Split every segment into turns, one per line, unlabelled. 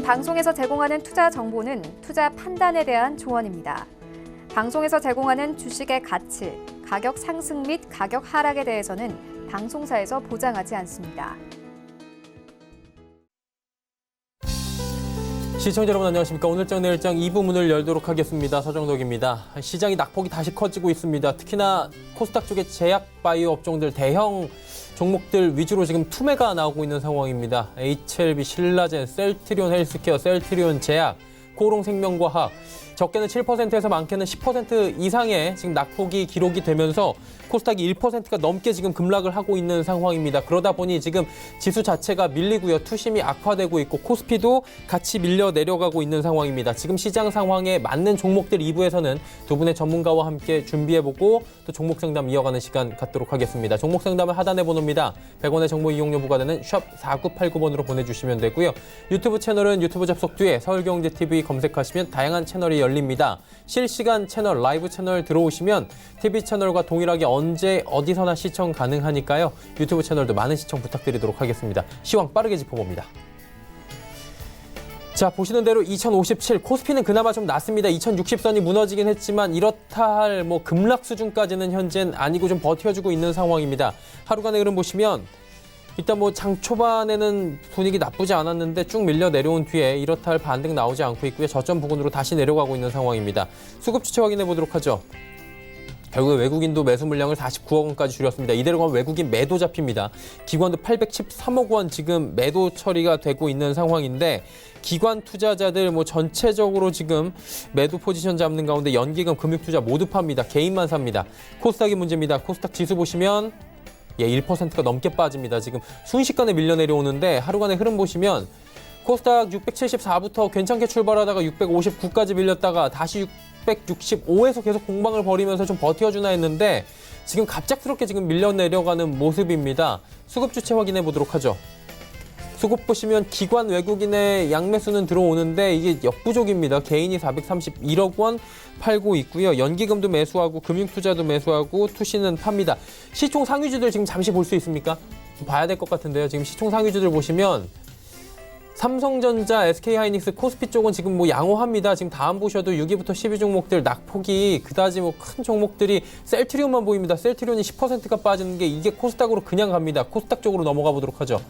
방송에서 제공하는 투자 정보는 투자 판단에 대한 조언입니다. 방송에서 제공하는 주식의 가치, 가격 상승 및 가격 하락에 대해서는 방송사에서 보장하지 않습니다.
시청자 여러분 안녕하십니까. 오늘장 내일장 2부 문을 열도록 하겠습니다. 서정덕입니다. 시장이 낙폭이 다시 커지고 있습니다. 특히나 코스닥 쪽의 제약 바이오 업종들 대형 종목들 위주로 지금 투매가 나오고 있는 상황입니다. HLB, 신라젠, 셀트리온 헬스케어, 셀트리온 제약, 코롱생명과학 적게는 7%에서 많게는 10% 이상의 지금 낙폭이 기록이 되면서 코스닥이 1%가 넘게 지금 급락을 하고 있는 상황입니다. 그러다 보니 지금 지수 자체가 밀리고요. 투심이 악화되고 있고 코스피도 같이 밀려 내려가고 있는 상황입니다. 지금 시장 상황에 맞는 종목들 2부에서는 두 분의 전문가와 함께 준비해보고 또 종목 상담 이어가는 시간 갖도록 하겠습니다. 종목 상담은 하단에 번호입니다. 100원의 정보 이용료 부과되는 샵 4989번으로 보내주시면 되고요. 유튜브 채널은 유튜브 접속 뒤에 서울경제TV 검색하시면 다양한 채널이 열립니다. 실시간 채널, 라이브 채널 들어오시면 TV 채널과 동일하게 언제 어디서나 시청 가능하니까요. 유튜브 채널도 많은 시청 부탁드리도록 하겠습니다. 시황 빠르게 짚어봅니다. 자, 보시는 대로 2057 코스피는 그나마 좀 낮습니다. 2060선이 무너지긴 했지만 이렇다 할 급락 수준까지는 현재는 아니고 좀 버텨주고 있는 상황입니다. 하루간의 흐름 보시면 일단 장 초반에는 분위기 나쁘지 않았는데 쭉 밀려 내려온 뒤에 이렇다 할 반등 나오지 않고 있고요. 저점 부근으로 다시 내려가고 있는 상황입니다. 수급 주체 확인해 보도록 하죠. 결국에 외국인도 매수 물량을 49억 원까지 줄였습니다. 이대로 가면 외국인 매도 잡힙니다. 기관도 813억 원 지금 매도 처리가 되고 있는 상황인데 기관 투자자들 전체적으로 지금 매도 포지션 잡는 가운데 연기금, 금융투자 모두 팝니다. 개인만 삽니다. 코스닥이 문제입니다. 코스닥 지수 보시면 1%가 넘게 빠집니다. 지금 순식간에 밀려 내려오는데 하루간의 흐름 보시면 코스닥 674부터 괜찮게 출발하다가 659까지 밀렸다가 다시 665에서 계속 공방을 벌이면서 좀 버텨주나 했는데 지금 갑작스럽게 지금 밀려 내려가는 모습입니다. 수급 주체 확인해 보도록 하죠. 수급 보시면 기관 외국인의 양매수는 들어오는데 이게 역부족입니다. 개인이 431억 원 팔고 있고요. 연기금도 매수하고 금융투자도 매수하고 투시는 팝니다. 시총 상위주들 지금 잠시 볼 수 있습니까? 좀 봐야 될 것 같은데요. 지금 시총 상위주들 보시면 삼성전자, SK하이닉스, 코스피 쪽은 지금 양호합니다. 지금 다음 보셔도 6위부터 10위 종목들 낙폭이 그다지 큰 종목들이 셀트리온만 보입니다. 셀트리온이 10%가 빠지는 게 이게 코스닥으로 그냥 갑니다. 코스닥 쪽으로 넘어가 보도록 하죠.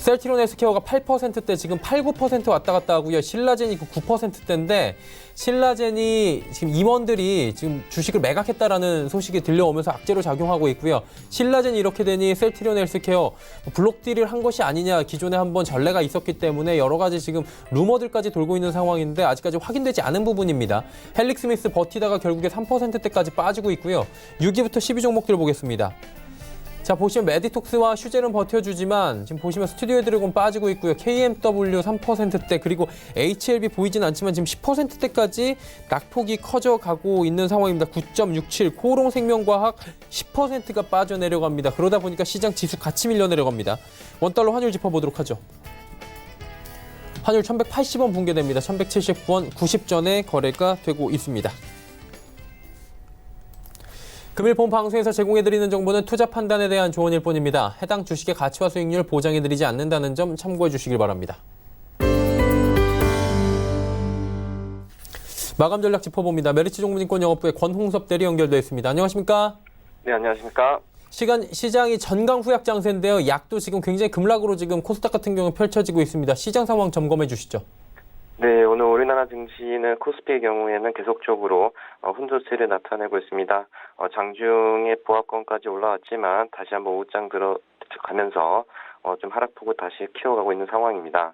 셀트리온 헬스케어가 8%대 지금 8, 9% 왔다 갔다 하고요. 신라젠이 9%대인데 신라젠이 지금 임원들이 지금 주식을 매각했다라는 소식이 들려오면서 악재로 작용하고 있고요. 신라젠이 이렇게 되니 셀트리온 헬스케어 블록딜을 한 것이 아니냐 기존에 한번 전례가 있었기 때문에 여러 가지 지금 루머들까지 돌고 있는 상황인데 아직까지 확인되지 않은 부분입니다. 헬릭스미스 버티다가 결국에 3%대까지 빠지고 있고요. 6위부터 10위 종목들 보겠습니다. 자, 보시면 메디톡스와 슈젤은 버텨주지만 지금 보시면 스튜디오 드래곤 빠지고 있고요. KMW 3%대 그리고 HLB 보이진 않지만 지금 10%대까지 낙폭이 커져가고 있는 상황입니다. 9.67 코롱생명과학 10%가 빠져내려갑니다. 그러다 보니까 시장 지수 같이 밀려 내려갑니다. 원달러 환율 짚어보도록 하죠. 환율 1180원 붕괴됩니다. 1179원 90전에 거래가 되고 있습니다. 금일 본 방송에서 제공해드리는 정보는 투자 판단에 대한 조언일 뿐입니다. 해당 주식의 가치와 수익률 보장해드리지 않는다는 점 참고해 주시길 바랍니다. 마감 전략 짚어봅니다. 메리츠 종무증권 영업부의 권홍섭 대리 연결되어 있습니다. 안녕하십니까?
네, 안녕하십니까?
시장이 전강 후약 장세인데요. 약도 지금 굉장히 급락으로 지금 코스닥 같은 경우 펼쳐지고 있습니다. 시장 상황 점검해 주시죠.
네, 오늘 우리나라 증시는 코스피의 경우에는 계속적으로 혼조세를 나타내고 있습니다. 장중에 보합권까지 올라왔지만 다시 한번 오후장 들어가면서 좀 하락폭을 다시 키워가고 있는 상황입니다.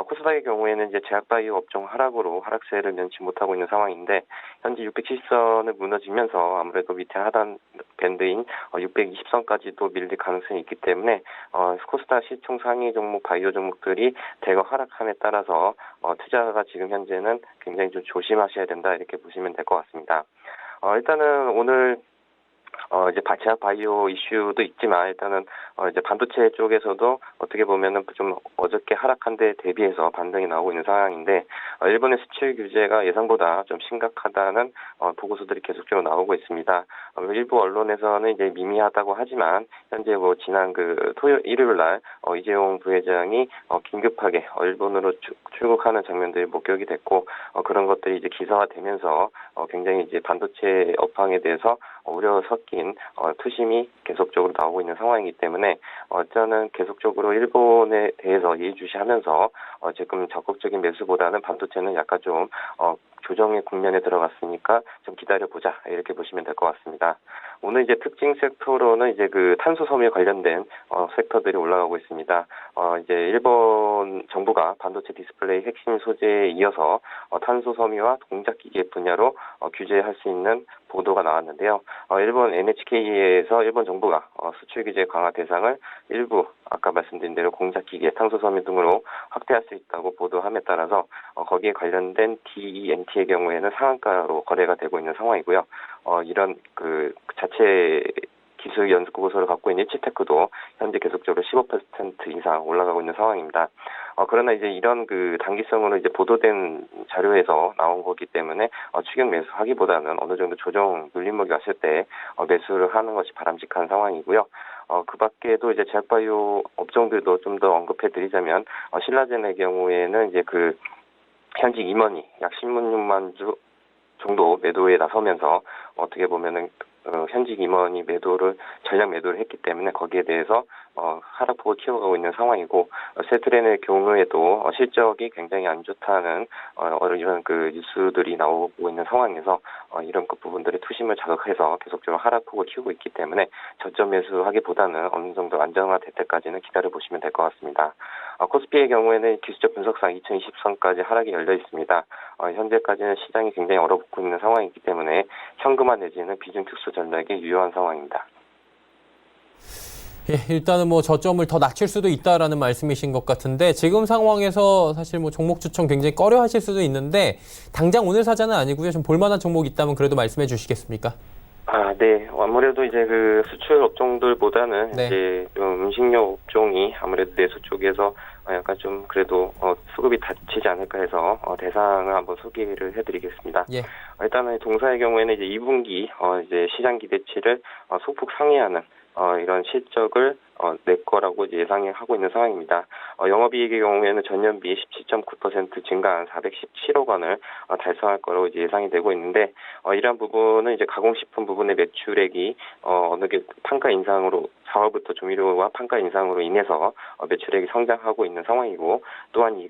코스닥의 경우에는 이제 제약바이오 업종 하락으로 하락세를 면치 못하고 있는 상황인데 현재 670선을 무너지면서 아무래도 밑에 하단 밴드인 620선까지도 밀릴 가능성이 있기 때문에 코스닥 시총 상위 종목 바이오 종목들이 대거 하락함에 따라서 투자가 지금 현재는 굉장히 좀 조심하셔야 된다 이렇게 보시면 될 것 같습니다. 일단은 오늘 이제 제약 바이오 이슈도 있지만 일단은 이제 반도체 쪽에서도 어떻게 보면은 좀 어저께 하락한 데 대비해서 반등이 나오고 있는 상황인데 일본의 수출 규제가 예상보다 좀 심각하다는 보고서들이 계속적으로 나오고 있습니다. 일부 언론에서는 이제 미미하다고 하지만 현재 뭐 지난 일요일 날 이재용 부회장이 긴급하게 일본으로 출국하는 장면들이 목격이 됐고 그런 것들이 이제 기사화되면서 굉장히 이제 반도체 업황에 대해서 우려 섞인 투심이 계속적으로 나오고 있는 상황이기 때문에 저는 계속적으로 일본에 대해서 예의주시하면서 지금 적극적인 매수보다는 반도체는 약간 좀 조정의 국면에 들어갔으니까 좀 기다려보자 이렇게 보시면 될 것 같습니다. 오늘 이제 특징 섹터로는 이제 탄소 섬유 관련된 섹터들이 올라가고 있습니다. 이제 일본 정부가 반도체 디스플레이 핵심 소재에 이어서 탄소 섬유와 동작 기계 분야로 규제할 수 있는 보도가 나왔는데요. 일본 NHK에서 일본 정부가 수출 규제 강화 대상을 일부 아까 말씀드린 대로 공작기계, 탄소섬유 등으로 확대할 수 있다고 보도함에 따라서 거기에 관련된 DENT의 경우에는 상한가로 거래가 되고 있는 상황이고요. 이런 자체 기술 연구소를 갖고 있는 일치테크도 현재 계속적으로 15% 이상 올라가고 있는 상황입니다. 그러나 이제 이런 단기성으로 이제 보도된 자료에서 나온 거기 때문에 추격 매수하기보다는 어느 정도 조정 눌림목이 왔을 때 매수를 하는 것이 바람직한 상황이고요. 그 밖에도 이제 제약바이오 업종들도 좀 더 언급해 드리자면 신라젠의 경우에는 이제 현직 임원이 약 16만 주 정도 매도에 나서면서 어떻게 보면은 현직 임원이 전략 매도를 했기 때문에 거기에 대해서 하락폭을 키워가고 있는 상황이고 세트렌의 경우에도 실적이 굉장히 안 좋다는 이런 뉴스들이 나오고 있는 상황에서 이런 부분들의 투심을 자극해서 계속적으로 하락폭을 키우고 있기 때문에 저점 매수하기보다는 어느 정도 안정화될 때까지는 기다려 보시면 될 것 같습니다. 코스피의 경우에는 기술적 분석상 2020선까지 하락이 열려 있습니다. 현재까지는 시장이 굉장히 얼어붙고 있는 상황이기 때문에 현금화 내지는 비중 특수 전략이 유효한 상황입니다.
예, 일단은 뭐 저점을 더 낮출 수도 있다라는 말씀이신 것 같은데 지금 상황에서 사실 뭐 종목 추천 굉장히 꺼려 하실 수도 있는데 당장 오늘 사자는 아니고요. 좀 볼만한 종목 있다면 그래도 말씀해 주시겠습니까?
네. 아무래도 이제 수출 업종들보다는
네.
이제 음식료 업종이 아무래도 내수 쪽에서 약간 좀 그래도 수급이 닫히지 않을까 해서 대상을 한번 소개를 해드리겠습니다.
예.
일단은 동사의 경우에는 이제 2분기 이제 시장 기대치를 소폭 상회하는 이런 실적을 낼 거라고 이제 예상하고 있는 상황입니다. 영업이익의 경우에는 전년비 17.9% 증가한 417억 원을 달성할 거라고 이제 예상이 되고 있는데 이러한 부분은 이제 가공식품 부분의 매출액이 어느 게 판가 인상으로 4월부터 조미료와 판가 인상으로 인해서 매출액이 성장하고 있는 상황이고 또한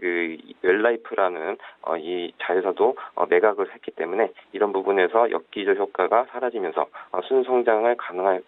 웰라이프라는 이 자회사도 매각을 했기 때문에 이런 부분에서 역기조 효과가 사라지면서 순성장을 가능할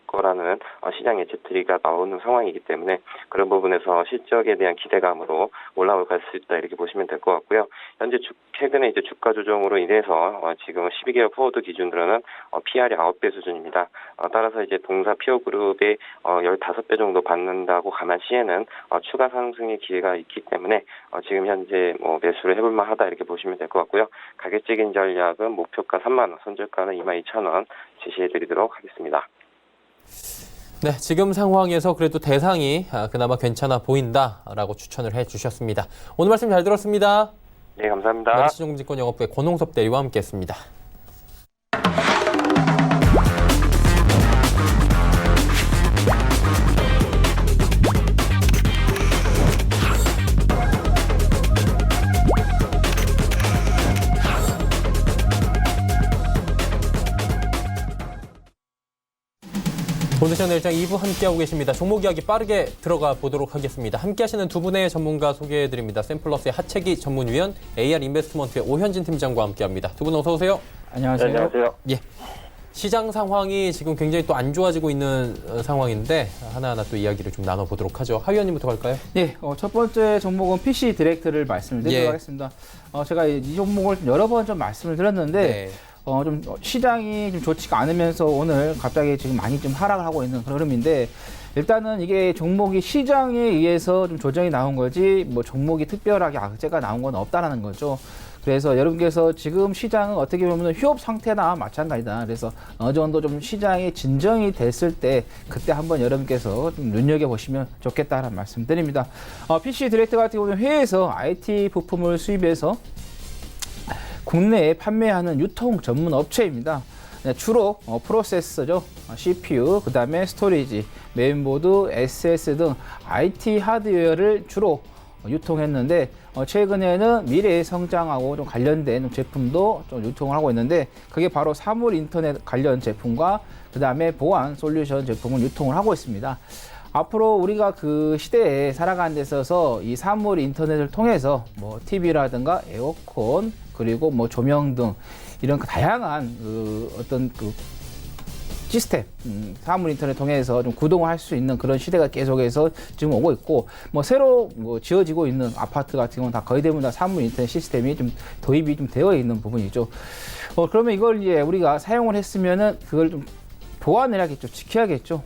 거라는 시장 예측들이가 나오는 상황이기 때문에 그런 부분에서 실적에 대한 기대감으로 올라갈 수 있다 이렇게 보시면 될 것 같고요. 현재 최근에 이제 주가 조정으로 인해서 지금 12개월 포워드 기준으로는 PR이 9배 수준입니다. 따라서 이제 동사 피어그룹의 15배 정도 받는다고 감안시에는 추가 상승의 기회가 있기 때문에 지금 현재 매수를 해볼 만하다 이렇게 보시면 될 것 같고요. 가격적인 전략은 목표가 3만 원, 손절가는 22,000원 제시해드리도록 하겠습니다.
네, 지금 상황에서 그래도 대상이 그나마 괜찮아 보인다라고 추천을 해주셨습니다. 오늘 말씀 잘 들었습니다.
네, 감사합니다.
메리츠증권 영업부의 권홍섭 대리와 함께했습니다. 오늘의 일장 2부 함께하고 계십니다. 종목 이야기 빠르게 들어가 보도록 하겠습니다. 함께하시는 두 분의 전문가 소개해드립니다. 샘플러스의 하채기 전문위원, AR 인베스트먼트의 오현진 팀장과 함께합니다. 두 분 어서 오세요.
안녕하세요.
네, 안녕하세요.
예. 시장 상황이 지금 굉장히 또 안 좋아지고 있는 상황인데 하나하나 또 이야기를 좀 나눠보도록 하죠. 하 위원님부터 갈까요?
네, 첫 번째 종목은 PC 디렉트를 말씀을 드리도록
예.
하겠습니다. 제가 이 종목을 여러 번 좀 말씀을 드렸는데
네.
좀 시장이 좀 좋지가 않으면서 오늘 갑자기 지금 많이 좀 하락을 하고 있는 그런 흐름인데 일단은 이게 종목이 시장에 의해서 좀 조정이 나온 거지 뭐 종목이 특별하게 악재가 나온 건 없다라는 거죠. 그래서 여러분께서 지금 시장은 어떻게 보면 휴업 상태나 마찬가지다. 그래서 어느 정도 좀 시장이 진정이 됐을 때 그때 한번 여러분께서 좀 눈여겨보시면 좋겠다라는 말씀 드립니다. PC 디렉트 같은 경우는 해외에서 IT 부품을 수입해서 국내에 판매하는 유통 전문 업체입니다. 주로 프로세서죠, CPU, 그 다음에 스토리지, 메인보드, SS 등 IT 하드웨어를 주로 유통했는데 최근에는 미래의 성장하고 좀 관련된 제품도 좀 유통을 하고 있는데 그게 바로 사물 인터넷 관련 제품과 그 다음에 보안 솔루션 제품을 유통을 하고 있습니다. 앞으로 우리가 그 시대에 살아가는 데 있어서 이 사물 인터넷을 통해서 뭐 TV라든가 에어컨 그리고 뭐 조명 등 이런 다양한 어떤 시스템, 사물 인터넷 통해서 좀 구동을 할 수 있는 그런 시대가 계속해서 지금 오고 있고, 뭐 새로 지어지고 있는 아파트 같은 경우는 다 거의 대부분 다 사물 인터넷 시스템이 좀 도입이 좀 되어 있는 부분이죠. 그러면 이걸 이제 우리가 사용을 했으면은 그걸 좀 보완을 해야겠죠. 지켜야겠죠.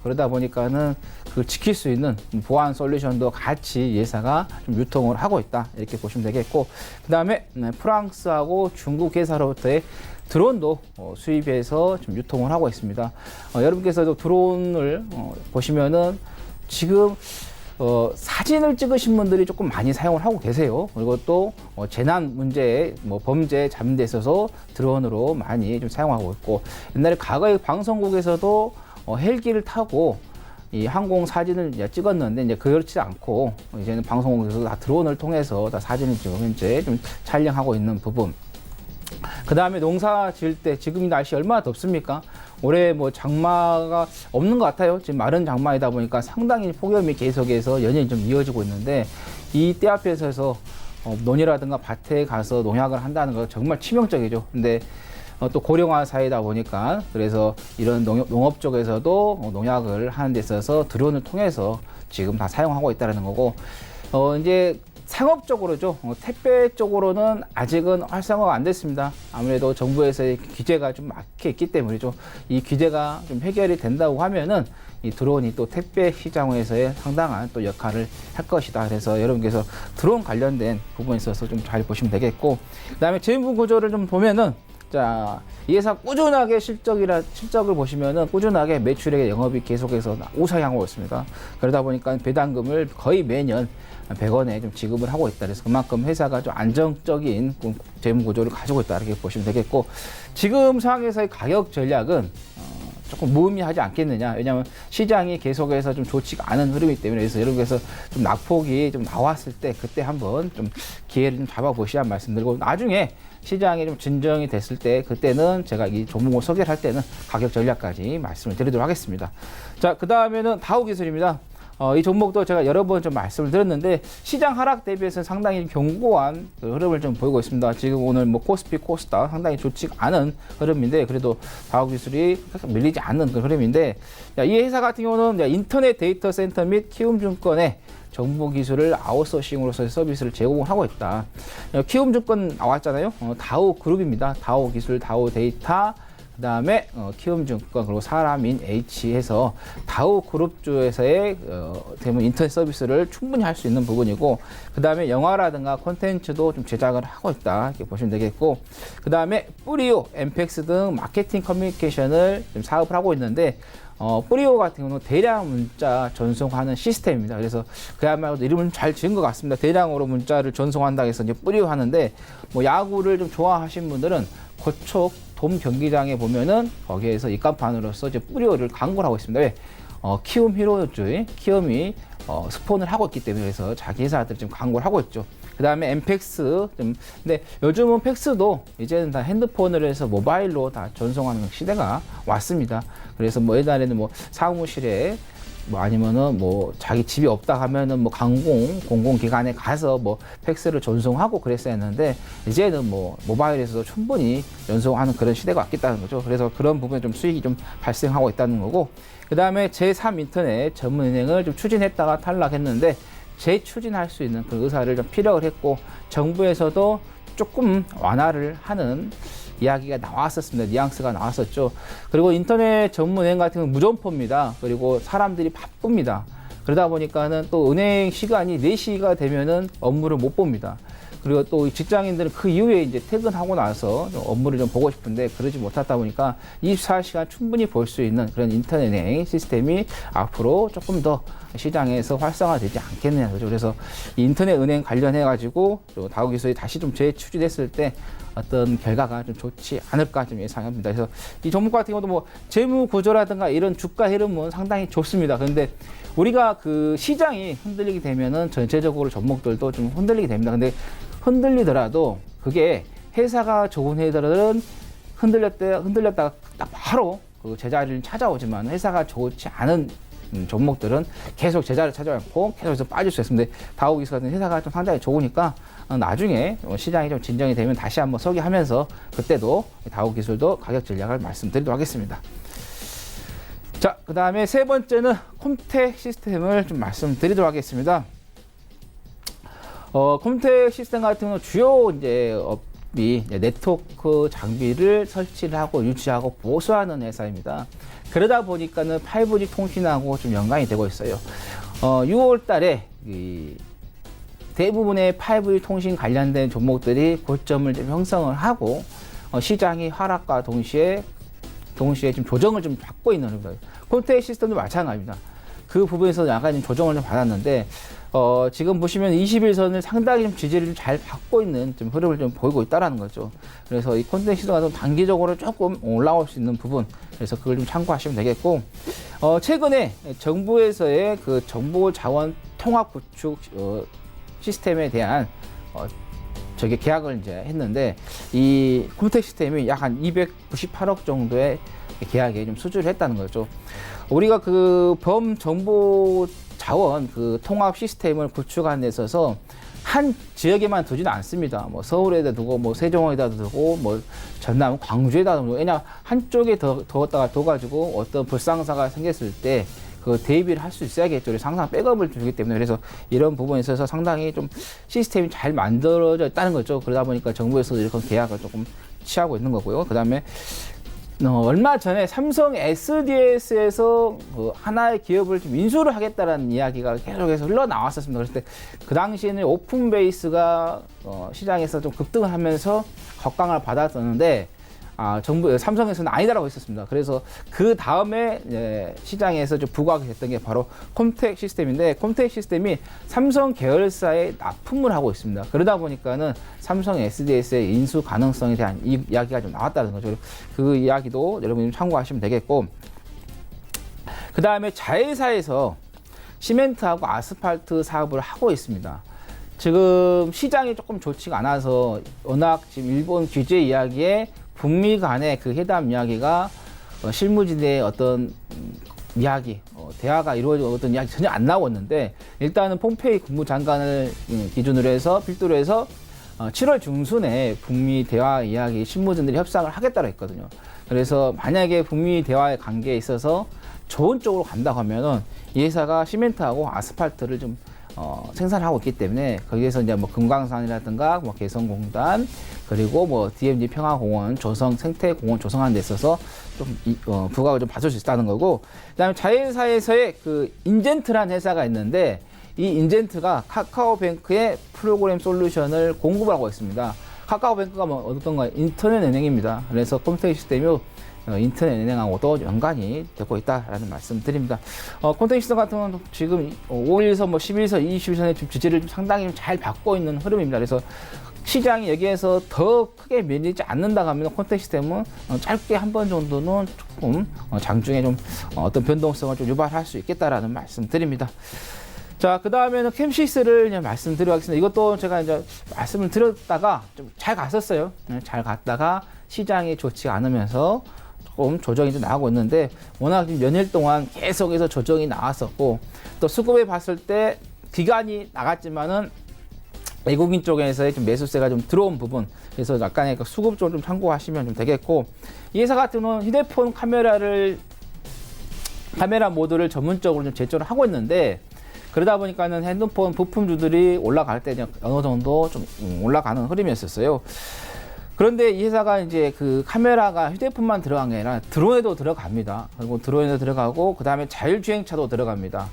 그러다 보니까는 그걸 지킬 수 있는 보안 솔루션도 같이 회사가 좀 유통을 하고 있다. 이렇게 보시면 되겠고, 그 다음에 프랑스하고 중국 회사로부터의 드론도 수입해서 좀 유통을 하고 있습니다. 여러분께서도 드론을 보시면은 지금 사진을 찍으신 분들이 조금 많이 사용을 하고 계세요. 그리고 또 재난 문제, 범죄 잡는 데 있어서 드론으로 많이 좀 사용하고 있고, 옛날에 과거에 방송국에서도 헬기를 타고 이 항공 사진을 찍었는데 이제 그렇지 않고 이제는 방송국에서 다 드론을 통해서 다 사진을 지금 현재 좀 촬영하고 있는 부분. 그 다음에 농사 지을 때 지금 이 날씨 얼마나 덥습니까? 올해 뭐 장마가 없는 것 같아요. 지금 마른 장마이다 보니까 상당히 폭염이 계속해서 연연히 좀 이어지고 있는데 이 때 앞에서 논이라든가 밭에 가서 농약을 한다는 거 정말 치명적이죠. 근데 또 고령화 사회다 보니까 그래서 이런 농업 쪽에서도 농약을 하는 데 있어서 드론을 통해서 지금 다 사용하고 있다는 거고, 이제 상업적으로죠. 택배 쪽으로는 아직은 활성화가 안 됐습니다. 아무래도 정부에서의 규제가 좀 막혀 있기 때문이죠. 이 규제가 좀 해결이 된다고 하면은 이 드론이 또 택배 시장에서의 상당한 또 역할을 할 것이다. 그래서 여러분께서 드론 관련된 부분에 있어서 좀 잘 보시면 되겠고, 그 다음에 재무 구조를 좀 보면은 자, 이 회사 꾸준하게 실적을 보시면은 꾸준하게 매출액의 영업이 계속해서 우상향하고 있습니다. 그러다 보니까 배당금을 거의 매년 100원에 좀 지급을 하고 있다. 그래서 그만큼 회사가 좀 안정적인 재무 구조를 가지고 있다. 이렇게 보시면 되겠고, 지금 상황에서의 가격 전략은 조금 무의미하지 않겠느냐. 왜냐하면 시장이 계속해서 좀 좋지가 않은 흐름이기 때문에, 그래서 여러분께서 좀 낙폭이 좀 나왔을 때 그때 한번 좀 기회를 좀 잡아보시라는 말씀드리고, 나중에 시장이 좀 진정이 됐을 때 그때는 제가 이 종목을 소개를 할 때는 가격 전략까지 말씀을 드리도록 하겠습니다. 자, 그 다음에는 다우기술입니다. 이 종목도 제가 여러 번 좀 말씀을 드렸는데 시장 하락 대비해서 상당히 견고한 그 흐름을 좀 보이고 있습니다. 지금 오늘 뭐 코스피, 코스닥 상당히 좋지 않은 흐름인데 그래도 다우기술이 밀리지 않는 그 흐름인데, 이 회사 같은 경우는 인터넷 데이터 센터 및 키움증권의 정보기술을 아웃소싱으로서 서비스를 제공하고 있다. 키움증권 나왔잖아요. 다우그룹입니다. 다우기술, 다우데이터, 그 다음에 키움증권, 그리고 사람인 H 해서 다우그룹주에서의 대부분 인터넷 서비스를 충분히 할 수 있는 부분이고, 그 다음에 영화라든가 콘텐츠도 좀 제작을 하고 있다 이렇게 보시면 되겠고, 그 다음에 뿌리오, 엠팩스 등 마케팅 커뮤니케이션을 좀 사업을 하고 있는데, 뿌리오 같은 경우는 대량 문자 전송하는 시스템입니다. 그래서 그야말로 이름을 잘 지은 것 같습니다. 대량으로 문자를 전송한다 해서 이제 뿌리오 하는데, 뭐 야구를 좀 좋아하신 분들은 고척 돔 경기장에 보면은 거기에서 입간판으로서 이제 뿌리오를 광고를 하고 있습니다. 왜? 키움 히로즈의 키움이 스폰을 하고 있기 때문에, 그래서 자기 회사들이 지금 광고를 하고 있죠. 그 다음에 엠팩스 근데 요즘은 팩스도 이제는 다 핸드폰으로 해서 모바일로 다 전송하는 시대가 왔습니다. 그래서 뭐 옛날에는 뭐 사무실에 뭐 아니면은 뭐 자기 집이 없다 하면은 뭐 공공기관에 가서 뭐 팩스를 전송하고 그랬어야 했는데, 이제는 뭐 모바일에서도 충분히 전송하는 그런 시대가 왔겠다는 거죠. 그래서 그런 부분에 좀 수익이 좀 발생하고 있다는 거고, 그 다음에 제3 인터넷 전문은행을 좀 추진했다가 탈락했는데 재추진할 수 있는 그 의사를 좀 피력을 했고, 정부에서도 조금 완화를 하는 이야기가 나왔었습니다. 뉘앙스가 나왔었죠. 그리고 인터넷 전문 은행 같은 경우는 무점포입니다. 그리고 사람들이 바쁩니다. 그러다 보니까는 또 은행 시간이 4시가 되면은 업무를 못 봅니다. 그리고 또 직장인들은 그 이후에 이제 퇴근하고 나서 좀 업무를 좀 보고 싶은데 그러지 못하다 보니까 24시간 충분히 볼 수 있는 그런 인터넷 은행 시스템이 앞으로 조금 더 시장에서 활성화되지 않겠느냐 그죠. 그래서 이 인터넷 은행 관련해 가지고 다우 기술이 다시 좀 재추진했을 때 어떤 결과가 좀 좋지 않을까 좀 예상합니다. 그래서 이 종목 같은 경우도 뭐 재무 구조라든가 이런 주가 흐름은 상당히 좋습니다. 그런데 우리가 그 시장이 흔들리게 되면은 전체적으로 종목들도 좀 흔들리게 됩니다. 근데 흔들리더라도 그게 회사가 좋은 회사들은 흔들렸다가 딱 바로 그 제자리를 찾아오지만 회사가 좋지 않은 종목들은 계속 제자리를 찾아왔고 계속해서 빠질 수 있습니다. 다우 기술 같은 회사가 좀 상당히 좋으니까 나중에 시장이 좀 진정이 되면 다시 한번 소개하면서 그때도 다우 기술도 가격 전략을 말씀드리도록 하겠습니다. 자, 그 다음에 세 번째는 콤텍 시스템을 좀 말씀드리도록 하겠습니다. 콤텍 시스템 같은 경우는 주요 이제 업이 네트워크 장비를 설치를 하고 유치하고 보수하는 회사입니다. 그러다 보니까는 5G 통신하고 좀 연관이 되고 있어요. 6월 달에 대부분의 5G 통신 관련된 종목들이 고점을 좀 형성을 하고 시장이 하락과 동시에 좀 조정을 좀 받고 있는 겁니다. 콤텍 시스템도 마찬가지입니다. 그 부분에서 약간 좀 조정을 좀 받았는데 지금 보시면 21선을 상당히 좀 지지를 잘 받고 있는 좀 흐름을 좀 보이고 있다라는 거죠. 그래서 이 콤텍 시스템가 좀 단기적으로 조금 올라올 수 있는 부분, 그래서 그걸 좀 참고하시면 되겠고, 최근에 정부에서의 그 정보 자원 통합 구축 시스템에 대한 저게 계약을 이제 했는데 이 콤텍 시스템이 약 한 298억 정도의 계약에 좀 수주를 했다는 거죠. 우리가 그 범정보 자원 그 통합 시스템을 구축하는 데 있어서 한 지역에만 두지는 않습니다. 뭐 서울에다 두고 뭐 세종에다 두고 뭐 전남 광주에다 두고, 왜냐 한쪽에 뒀다가 둬가지고 어떤 불상사가 생겼을 때 그 대비를 할 수 있어야겠죠. 그래서 항상 백업을 주기 때문에, 그래서 이런 부분에 있어서 상당히 좀 시스템이 잘 만들어져 있다는 거죠. 그러다 보니까 정부에서 이런 계약을 조금 취하고 있는 거고요. 그 다음에 얼마 전에 삼성 SDS에서 하나의 기업을 좀 인수를 하겠다라는 이야기가 계속해서 흘러나왔었습니다. 그랬을 때 그 당시에는 오픈베이스가 시장에서 좀 급등을 하면서 격강을 받았었는데 삼성에서는 아니다라고 했었습니다. 그래서 그 다음에 시장에서 좀 부각이 됐던 게 바로 콤텍 시스템인데, 콤텍 시스템이 삼성 계열사에 납품을 하고 있습니다. 그러다 보니까는 삼성 SDS의 인수 가능성에 대한 이야기가 좀 나왔다는 거죠. 그 이야기도 여러분이 참고하시면 되겠고, 그 다음에 자회사에서 시멘트하고 아스팔트 사업을 하고 있습니다. 지금 시장이 조금 좋지가 않아서 워낙 지금 일본 규제 이야기에 북미 간의 그 회담 이야기가 실무진의 어떤 이야기, 대화가 이루어졌던 이야기 전혀 안 나왔는데, 일단은 폼페이 국무장관을 기준으로 해서 필두로 해서 7월 중순에 북미 대화 이야기 실무진들이 협상을 하겠다고 했거든요. 그래서 만약에 북미 대화의 관계에 있어서 좋은 쪽으로 간다고 하면은 이 회사가 시멘트하고 아스팔트를 좀 생산하고 있기 때문에 거기에서 이제 뭐 금강산이라든가 뭐 개성공단 그리고 뭐 DMZ 평화공원 조성 생태공원 조성하는 데 있어서 좀 부각을 좀 받을 수 있다는 거고, 그다음에 자회사에서의 그 인젠트라는 회사가 있는데 이 인젠트가 카카오뱅크의 프로그램 솔루션을 공급을 하고 있습니다. 카카오뱅크가 뭐 어떤 거 인터넷 은행입니다. 그래서 콤텍 시스템이 인터넷 은행하고도 연관이 되고 있다라는 말씀 드립니다. 콤텍 시스템 같은 경우는 지금 5일선, 뭐 11선, 21선의 좀 지지를 좀 상당히 잘 받고 있는 흐름입니다. 그래서 시장이 여기에서 더 크게 밀리지 않는다고 하면 콤텍 시스템은 짧게 한 번 정도는 조금 장중에 좀 어떤 변동성을 좀 유발할 수 있겠다라는 말씀 드립니다. 자, 그 다음에는 캠시스를 이제 말씀드리겠습니다. 이것도 제가 이제 말씀을 드렸다가 좀 잘 갔었어요. 잘 갔다가 시장이 좋지 않으면서 조금 조정이 좀 나오고 있는데, 워낙 연일 동안 계속해서 조정이 나왔었고, 또 수급에 봤을 때 기간이 나갔지만은 외국인 쪽에서의 좀 매수세가 좀 들어온 부분, 그래서 약간의 수급 쪽을 좀 참고하시면 좀 되겠고, 이 회사 같은 경우는 휴대폰 카메라 모드를 전문적으로 좀 제조를 하고 있는데, 그러다 보니까는 핸드폰 부품주들이 올라갈 때 어느 정도 좀 올라가는 흐름이었었어요. 그런데 이 회사가 이제 그 카메라가 휴대폰만 들어간 게 아니라 드론에도 들어갑니다. 그리고 드론에도 들어가고 그다음에 자율주행차도 들어갑니다.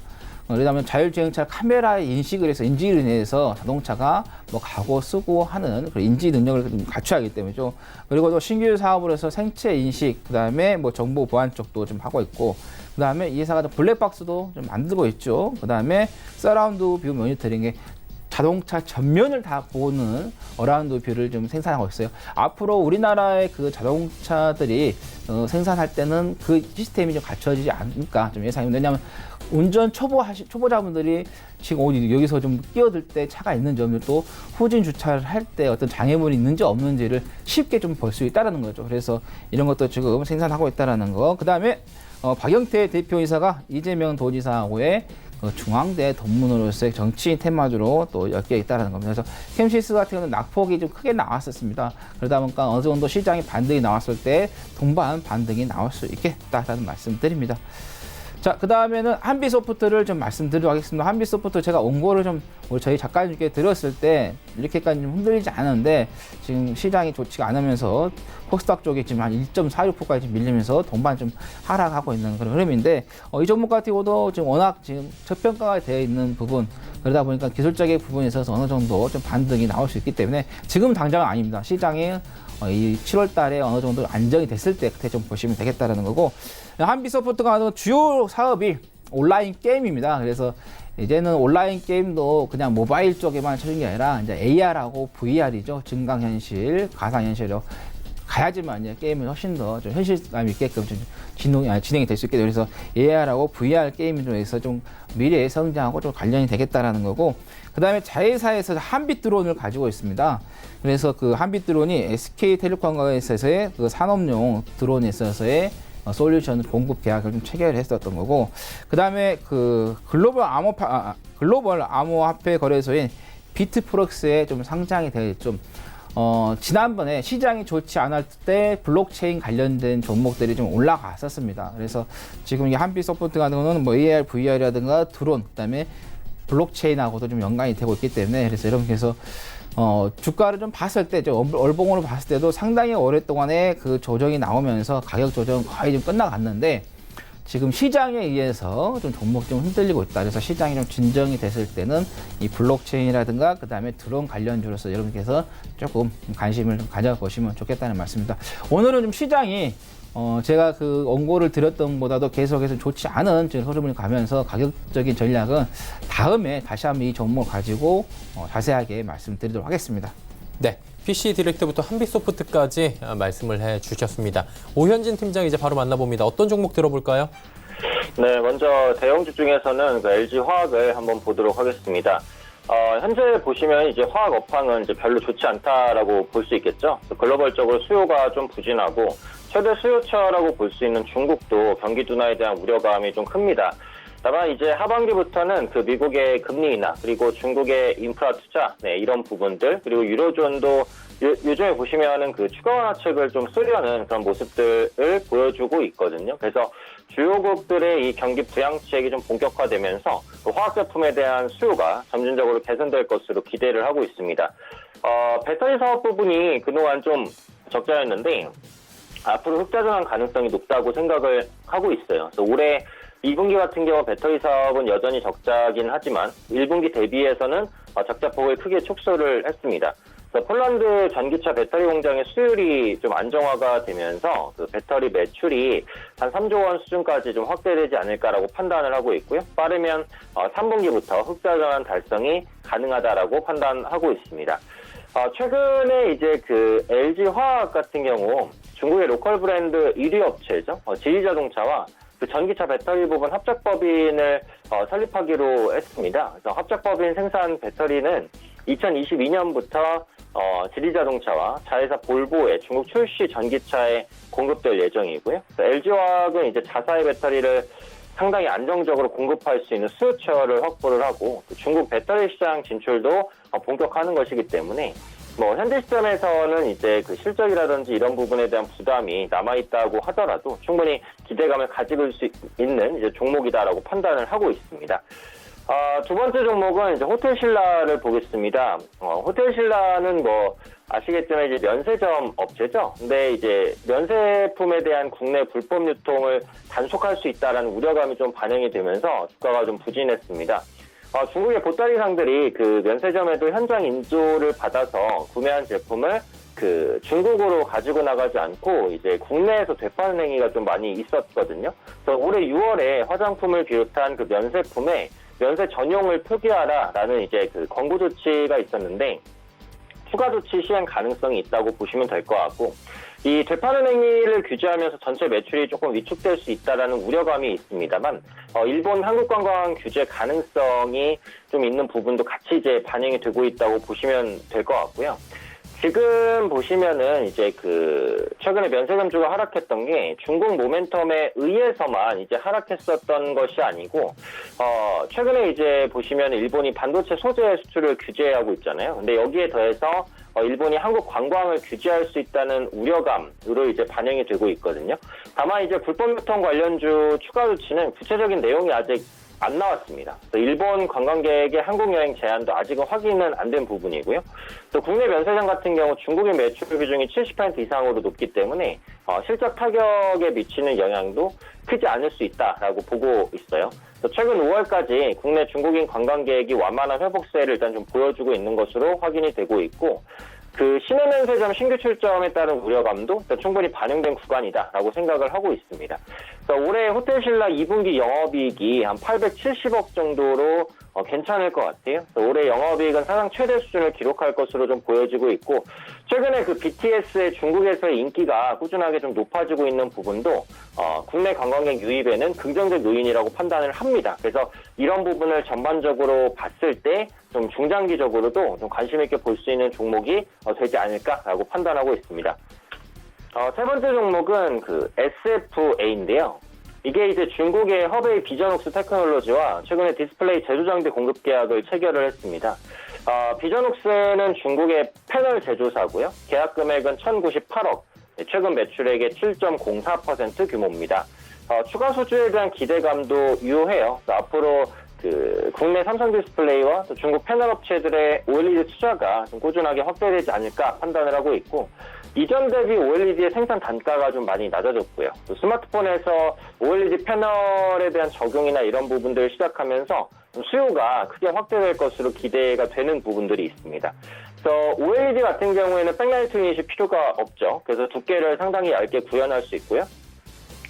그러면 자율주행차 카메라에 인식을 해서 인지를 인해서 자동차가 뭐 가고 쓰고 하는 그런 인지 능력을 좀 갖춰야 하기 때문이죠. 그리고 또 신규 사업으로 해서 생체 인식, 그다음에 뭐 정보 보안 쪽도 좀 하고 있고, 그다음에 이 회사가 블랙박스도 좀 만들고 있죠. 그다음에 서라운드 뷰 모니터링에 자동차 전면을 다 보는 어라운드 뷰를 좀 생산하고 있어요. 앞으로 우리나라의 그 자동차들이 생산할 때는 그 시스템이 좀 갖춰지지 않을까 좀 예상입니다. 왜냐하면 운전 초보자분들이 지금 어디 여기서 좀 끼어들 때 차가 있는 점을 또 후진 주차를 할 때 어떤 장애물이 있는지 없는지를 쉽게 좀 볼 수 있다는 거죠. 그래서 이런 것도 지금 생산하고 있다는 거. 그 다음에 박영태 대표이사가 이재명 도지사하고의 중앙대 동문으로서의 정치인 테마주로 또 엮여 있다는 겁니다. 그래서 캠시스 같은 경우는 낙폭이 좀 크게 나왔었습니다. 그러다 보니까 어느 정도 시장의 반등이 나왔을 때 동반 반등이 나올 수 있겠다라는 말씀드립니다. 자, 그 다음에는 한비소프트를 좀 말씀드리도록 하겠습니다. 한비소프트 제가 원고를 좀 우리 저희 작가님께 드렸을 때 이렇게까지 좀 흔들리지 않은데 지금 시장이 좋지가 않으면서 코스닥 쪽에 지금 한 1.46%까지 밀리면서 동반 좀 하락하고 있는 그런 흐름인데 이 종목 같은 경우도 지금 워낙 지금 저평가가 되어 있는 부분, 그러다 보니까 기술적인 부분에 있어서 어느 정도 좀 반등이 나올 수 있기 때문에 지금 당장은 아닙니다. 시장이 이 7월 달에 어느 정도 안정이 됐을 때 그때 좀 보시면 되겠다라는 거고, 한비소프트가 하는 주요 사업이 온라인 게임입니다. 그래서 이제는 온라인 게임도 그냥 모바일 쪽에만 쳐진 게 아니라 이제 AR하고 VR이죠. 증강현실, 가상현실로 가야지만 이제 게임이 훨씬 더 좀 현실감 있게끔 좀 진행이 될 수 있게 돼요. 그래서 AR하고 VR 게임에 대해서 좀 미래의 성장하고 좀 관련이 되겠다라는 거고, 그 다음에 자회사에서 한빛드론을 가지고 있습니다. 그래서 그 한빛드론이 SK텔레콤과에서의 그 산업용 드론에 있어서의 솔루션 공급 계약을 좀 체결을 했었던 거고, 그 다음에 그 글로벌 암호화폐 거래소인 비트프럭스에 좀 상장이 될 좀 지난번에 시장이 좋지 않을 때 블록체인 관련된 종목들이 좀 올라갔었습니다. 그래서 지금 이 한비소프트 같은 경우는 뭐 AR, VR이라든가 드론, 그다음에 블록체인하고도 좀 연관이 되고 있기 때문에 그래서 여러분께서 주가를 좀 봤을 때, 월봉으로 봤을 때도 상당히 오랫동안에 그 조정이 나오면서 가격 조정 거의 좀 끝나갔는데 지금 시장에 의해서 좀 종목이 좀 흔들리고 있다. 그래서 시장이 좀 진정이 됐을 때는 이 블록체인이라든가 그 다음에 드론 관련주로서 여러분께서 조금 관심을 좀 가져보시면 좋겠다는 말씀입니다. 오늘은 좀 시장이 제가 그 원고를 드렸던 것보다도 계속해서 좋지 않은 흐름을 가면서 가격적인 전략은 다음에 다시 한번 이 종목 가지고 자세하게 말씀드리도록 하겠습니다.
네, PC 디렉트부터 한빛소프트까지 말씀을 해주셨습니다. 오현진 팀장 이제 바로 만나봅니다. 어떤 종목 들어볼까요?
네, 먼저 대형주 중에서는 그 LG화학을 한번 보도록 하겠습니다. 현재 보시면 이제 화학 업황은 이제 별로 좋지 않다라고 볼 수 있겠죠. 글로벌적으로 수요가 좀 부진하고 최대 수요처라고 볼 수 있는 중국도 경기 둔화에 대한 우려감이 좀 큽니다. 다만 이제 하반기부터는 그 미국의 금리 인하 그리고 중국의 인프라 투자 이런 부분들 그리고 유로존도 요즘에 보시면은 그 추가 완화책을 좀 쓰려는 그런 모습들을 보여주고 있거든요. 그래서 주요국들의 이 경기 부양책이 좀 본격화되면서 그 화학 제품에 대한 수요가 점진적으로 개선될 것으로 기대를 하고 있습니다. 배터리 사업 부분이 그동안 좀 적자였는데 앞으로 흑자 전환 가능성이 높다고 생각을 하고 있어요. 그래서 올해 2분기 같은 경우 배터리 사업은 여전히 적자긴 하지만 1분기 대비해서는 적자폭을 크게 축소를 했습니다. 그래서 폴란드 전기차 배터리 공장의 수율이 좀 안정화가 되면서 그 배터리 매출이 한 3조 원 수준까지 좀 확대되지 않을까라고 판단을 하고 있고요. 빠르면 3분기부터 흑자 전환 달성이 가능하다라고 판단하고 있습니다. 최근에 이제 그 LG화학 같은 경우 중국의 로컬 브랜드 1위 업체죠. 지리자동차와 그 전기차 배터리 부분 합작법인을 설립하기로 했습니다. 그래서 합작법인 생산 배터리는 2022년부터 지리자동차와 자회사 볼보의 중국 출시 전기차에 공급될 예정이고요. LG화학은 이제 자사의 배터리를 상당히 안정적으로 공급할 수 있는 수요처를 확보를 하고 중국 배터리 시장 진출도 본격화하는 것이기 때문에 현재 시점에서는 이제 그 실적이라든지 이런 부분에 대한 부담이 남아있다고 하더라도 충분히 기대감을 가지고 수 있는 이제 종목이다라고 판단을 하고 있습니다. 두 번째 종목은 이제 호텔신라를 보겠습니다. 호텔신라는 뭐 아시겠지만 이제 면세점 업체죠. 근데 이제 면세품에 대한 국내 불법 유통을 단속할 수 있다라는 우려감이 좀 반영이 되면서 주가가 좀 부진했습니다. 중국의 보따리상들이 그 면세점에도 현장 인조를 받아서 구매한 제품을 그 중국으로 가지고 나가지 않고 이제 국내에서 되파는 행위가 좀 많이 있었거든요. 그래서 올해 6월에 화장품을 비롯한 그 면세품에 면세 전용을 표기하라라는 이제 그 권고 조치가 있었는데 추가 조치 시행 가능성이 있다고 보시면 될 것 같고, 이 되파는 행위를 규제하면서 전체 매출이 조금 위축될 수 있다라는 우려감이 있습니다만, 일본 한국관광 규제 가능성이 좀 있는 부분도 같이 이제 반영이 되고 있다고 보시면 될 것 같고요. 지금 보시면은 이제 그 최근에 면세점주가 하락했던 게 중국 모멘텀에 의해서만 이제 하락했었던 것이 아니고, 최근에 이제 보시면 일본이 반도체 소재 수출을 규제하고 있잖아요. 근데 여기에 더해서 일본이 한국 관광을 규제할 수 있다는 우려감으로 이제 반영이 되고 있거든요. 다만 이제 불법 유통 관련주 추가 조치는 구체적인 내용이 아직 안 나왔습니다. 일본 관광객의 한국 여행 제한도 아직은 확인은 안 된 부분이고요. 또 국내 면세점 같은 경우 중국인 매출 비중이 70% 이상으로 높기 때문에 실적 타격에 미치는 영향도 크지 않을 수 있다라고 보고 있어요. 최근 5월까지 국내 중국인 관광객이 완만한 회복세를 일단 좀 보여주고 있는 것으로 확인이 되고 있고, 그 시내 면세점 신규 출점에 따른 우려감도 충분히 반영된 구간이다라고 생각을 하고 있습니다. 올해 호텔신라 2분기 영업이익이 한 870억 정도로 괜찮을 것 같아요. 올해 영업이익은 사상 최대 수준을 기록할 것으로 좀 보여지고 있고, 최근에 그 BTS의 중국에서의 인기가 꾸준하게 좀 높아지고 있는 부분도 국내 관광객 유입에는 긍정적 요인이라고 판단을 합니다. 그래서 이런 부분을 전반적으로 봤을 때 좀 중장기적으로도 좀 관심 있게 볼 수 있는 종목이 되지 않을까라고 판단하고 있습니다. 세 번째 종목은 그 SFA인데요. 이게 이제 중국의 허베이 비전옥스 테크놀로지와 최근에 디스플레이 제조장비 공급 계약을 체결을 했습니다. 비전옥스는 중국의 패널 제조사고요. 계약 금액은 1,098억, 최근 매출액의 7.04% 규모입니다. 추가 수주에 대한 기대감도 유효해요. 앞으로 그 국내 삼성 디스플레이와 또 중국 패널 업체들의 OLED 투자가 좀 꾸준하게 확대되지 않을까 판단을 하고 있고, 이전 대비 OLED의 생산 단가가 좀 많이 낮아졌고요. 또 스마트폰에서 OLED 패널에 대한 적용이나 이런 부분들을 시작하면서 수요가 크게 확대될 것으로 기대가 되는 부분들이 있습니다. 그래서 OLED 같은 경우에는 백라이트 유닛이 필요가 없죠. 그래서 두께를 상당히 얇게 구현할 수 있고요.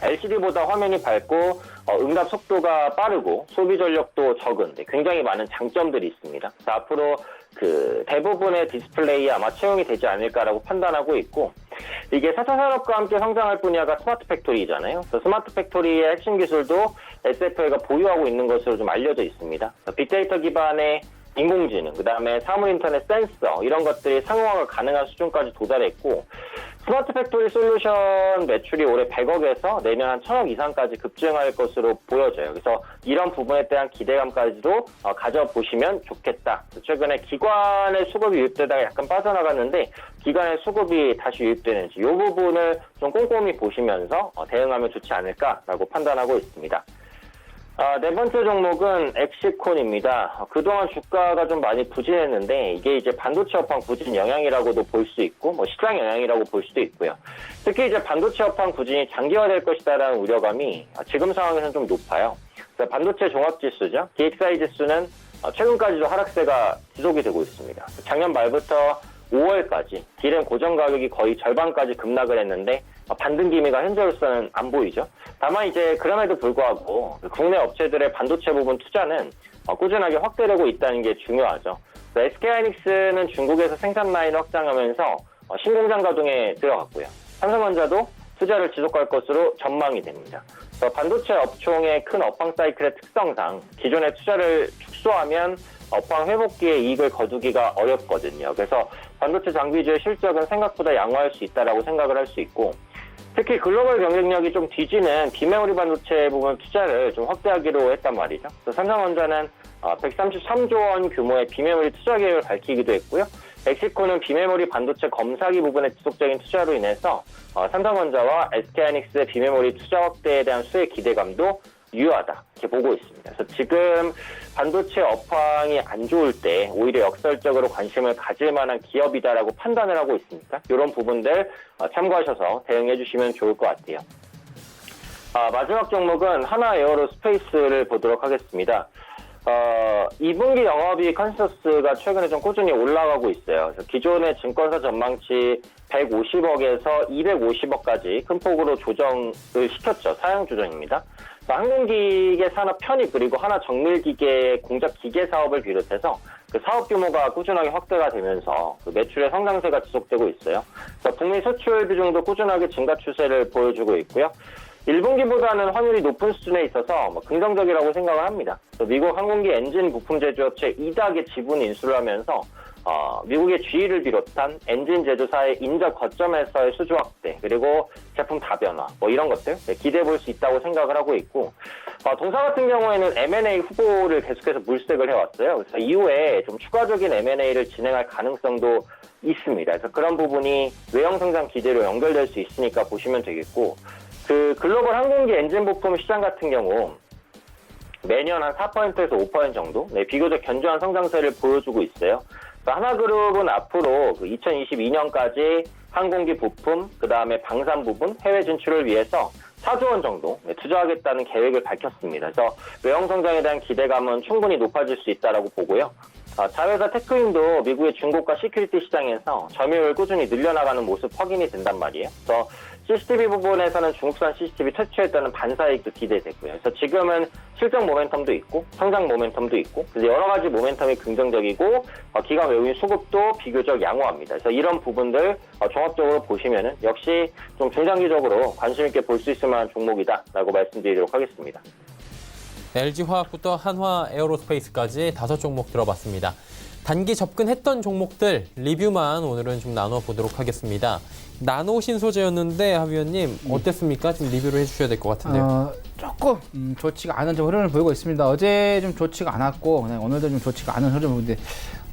LCD보다 화면이 밝고 응답 속도가 빠르고 소비 전력도 적은 굉장히 많은 장점들이 있습니다. 그래서 앞으로 그 대부분의 디스플레이에 아마 채용이 되지 않을까라고 판단하고 있고, 이게 4차 산업과 함께 성장할 분야가 스마트 팩토리잖아요. 그래서 스마트 팩토리의 핵심 기술도 SFA가 보유하고 있는 것으로 좀 알려져 있습니다. 빅데이터 기반의 인공지능, 그 다음에 사물인터넷 센서, 이런 것들이 상용화가 가능한 수준까지 도달했고, 스마트 팩토리 솔루션 매출이 올해 100억에서 내년 한 1000억 이상까지 급증할 것으로 보여져요. 그래서 이런 부분에 대한 기대감까지도 가져보시면 좋겠다. 최근에 기관의 수급이 유입되다가 약간 빠져나갔는데 기관의 수급이 다시 유입되는지 이 부분을 좀 꼼꼼히 보시면서 대응하면 좋지 않을까라고 판단하고 있습니다. 네 번째 종목은 엑시콘입니다. 그동안 주가가 좀 많이 부진했는데 이게 이제 반도체 업황 부진 영향이라고도 볼 수 있고 시장 영향이라고 볼 수도 있고요. 특히 이제 반도체 업황 부진이 장기화될 것이다라는 우려감이 지금 상황에서는 좀 높아요. 그래서 반도체 종합지수죠. DXY 지수는 최근까지도 하락세가 지속이 되고 있습니다. 작년 말부터 5월까지 디램 고정 가격이 거의 절반까지 급락을 했는데 반등 기미가 현재로서는 안 보이죠. 다만 이제 그럼에도 불구하고 국내 업체들의 반도체 부분 투자는 꾸준하게 확대되고 있다는 게 중요하죠. SK하이닉스는 중국에서 생산 라인을 확장하면서 신공장 가동에 들어갔고요. 삼성전자도 투자를 지속할 것으로 전망이 됩니다. 반도체 업종의 큰 업황 사이클의 특성상 기존의 투자를 축소하면 업황 회복기에 이익을 거두기가 어렵거든요. 그래서 반도체 장비주의 실적은 생각보다 양호할 수 있다라고 생각을 할 수 있고, 특히 글로벌 경쟁력이 좀 뒤지는 비메모리 반도체 부분 투자를 좀 확대하기로 했단 말이죠. 삼성전자는 133조 원 규모의 비메모리 투자 계획을 밝히기도 했고요. 엑시콘은 비메모리 반도체 검사기 부분의 지속적인 투자로 인해서 삼성전자와 SK하이닉스의 비메모리 투자 확대에 대한 수혜 기대감도
유효하다 이렇게 보고 있습니다. 그래서 지금 반도체 업황이 안 좋을 때 오히려 역설적으로 관심을 가질 만한 기업이다라고 판단을 하고 있으니까 이런 부분들 참고하셔서 대응해 주시면 좋을 것 같아요. 마지막 종목은 하나 에어로스페이스를 보도록 하겠습니다. 2분기 영업이익 컨센서스가 최근에 좀 꾸준히 올라가고 있어요. 그래서 기존의 증권사 전망치 150억에서 250억까지 큰 폭으로 조정을 시켰죠. 사양 조정입니다. 항공기계 산업 편입 그리고 하나 정밀기계 공작 기계 사업을 비롯해서 그 사업 규모가 꾸준하게 확대가 되면서 그 매출의 성장세가 지속되고 있어요. 그래서 북미 수출 비중도 꾸준하게 증가 추세를 보여주고 있고요. 1분기보다는 환율이 높은 수준에 있어서 긍정적이라고 생각을 합니다. 미국 항공기 엔진 부품 제조업체 이닥의 지분 인수를 하면서 미국의 GE를 비롯한 엔진 제조사의 인적 거점에서의 수주 확대 그리고 제품 다변화 이런 것들 기대해 볼 수 있다고 생각을 하고 있고 동사 같은 경우에는 M&A 후보를 계속해서 물색을 해왔어요. 그래서 이후에 좀 추가적인 M&A를 진행할 가능성도 있습니다. 그래서 그런 부분이 외형 성장 기대로 연결될 수 있으니까 보시면 되겠고 그 글로벌 항공기 엔진 부품 시장 같은 경우 매년 한 4%에서 5% 정도 비교적 견조한 성장세를 보여주고 있어요. 하나그룹은 앞으로 2022년까지 항공기 부품, 그 다음에 방산 부분, 해외 진출을 위해서 4조 원 정도 투자하겠다는 계획을 밝혔습니다. 그래서 외형 성장에 대한 기대감은 충분히 높아질 수 있다고 보고요. 자회사 테크윈도 미국의 중고가 시큐리티 시장에서 점유율을 꾸준히 늘려나가는 모습 확인이 된단 말이에요. 그래서 CCTV 부분에서는 중국산 CCTV 퇴출했다는 반사이익도 기대되고요. 그래서 지금은 실적 모멘텀도 있고 성장 모멘텀도 있고 그래서 여러 가지 모멘텀이 긍정적이고 기관 외국인 수급도 비교적 양호합니다. 그래서 이런 부분들 종합적으로 보시면은 역시 좀 중장기적으로 관심 있게 볼 수 있을 만한 종목이다라고 말씀드리도록 하겠습니다.
LG화학부터 한화에어로스페이스까지 5종목 들어봤습니다. 단기 접근했던 종목들 리뷰만 오늘은 좀 나눠보도록 하겠습니다. 나노 신소재였는데 하 위원님 어땠습니까? 좀 리뷰를 해주셔야 될 것 같은데요.
조금 좋지가 않은 좀 흐름을 보이고 있습니다. 어제 좀 좋지가 않았고 오늘도 좀 좋지가 않은 흐름을 보는데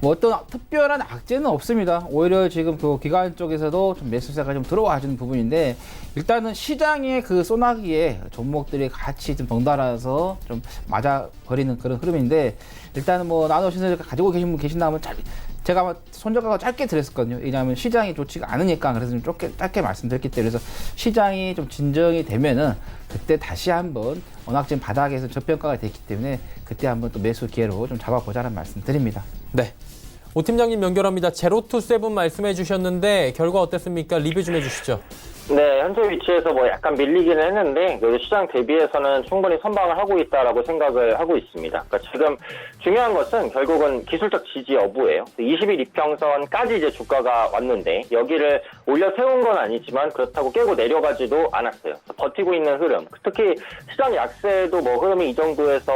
뭐 어떤 특별한 악재는 없습니다. 오히려 지금 그 기관 쪽에서도 좀 매수세가 좀 들어와주는 부분인데 일단은 시장의 그 소나기에 종목들이 같이 좀 덩달아서 좀 맞아버리는 그런 흐름인데 일단은 뭐 나노 신소재 가지고 계신 분 계신다면 제가 아마 손절가가 짧게 드렸었거든요. 왜냐하면 시장이 좋지가 않으니까 그래서 좀 짧게 말씀드렸기 때문에 그래서 시장이 좀 진정이 되면은 그때 다시 한번 워낙 지금 바닥에서 저평가가 됐기 때문에 그때 한번 또 매수 기회로 좀 잡아보자는 말씀 드립니다.
네. 오 팀장님 연결합니다. 제로투세븐 말씀해 주셨는데 결과 어땠습니까? 리뷰 좀 해주시죠.
네, 현재 위치에서 뭐 약간 밀리기는 했는데 그래도 시장 대비해서는 충분히 선방을 하고 있다라고 생각을 하고 있습니다. 그러니까 지금 중요한 것은 결국은 기술적 지지 여부예요. 20일 이평선까지 이제 주가가 왔는데 여기를 올려 세운 건 아니지만 그렇다고 깨고 내려가지도 않았어요. 버티고 있는 흐름. 특히 시장 약세도 뭐 흐름이 이 정도에서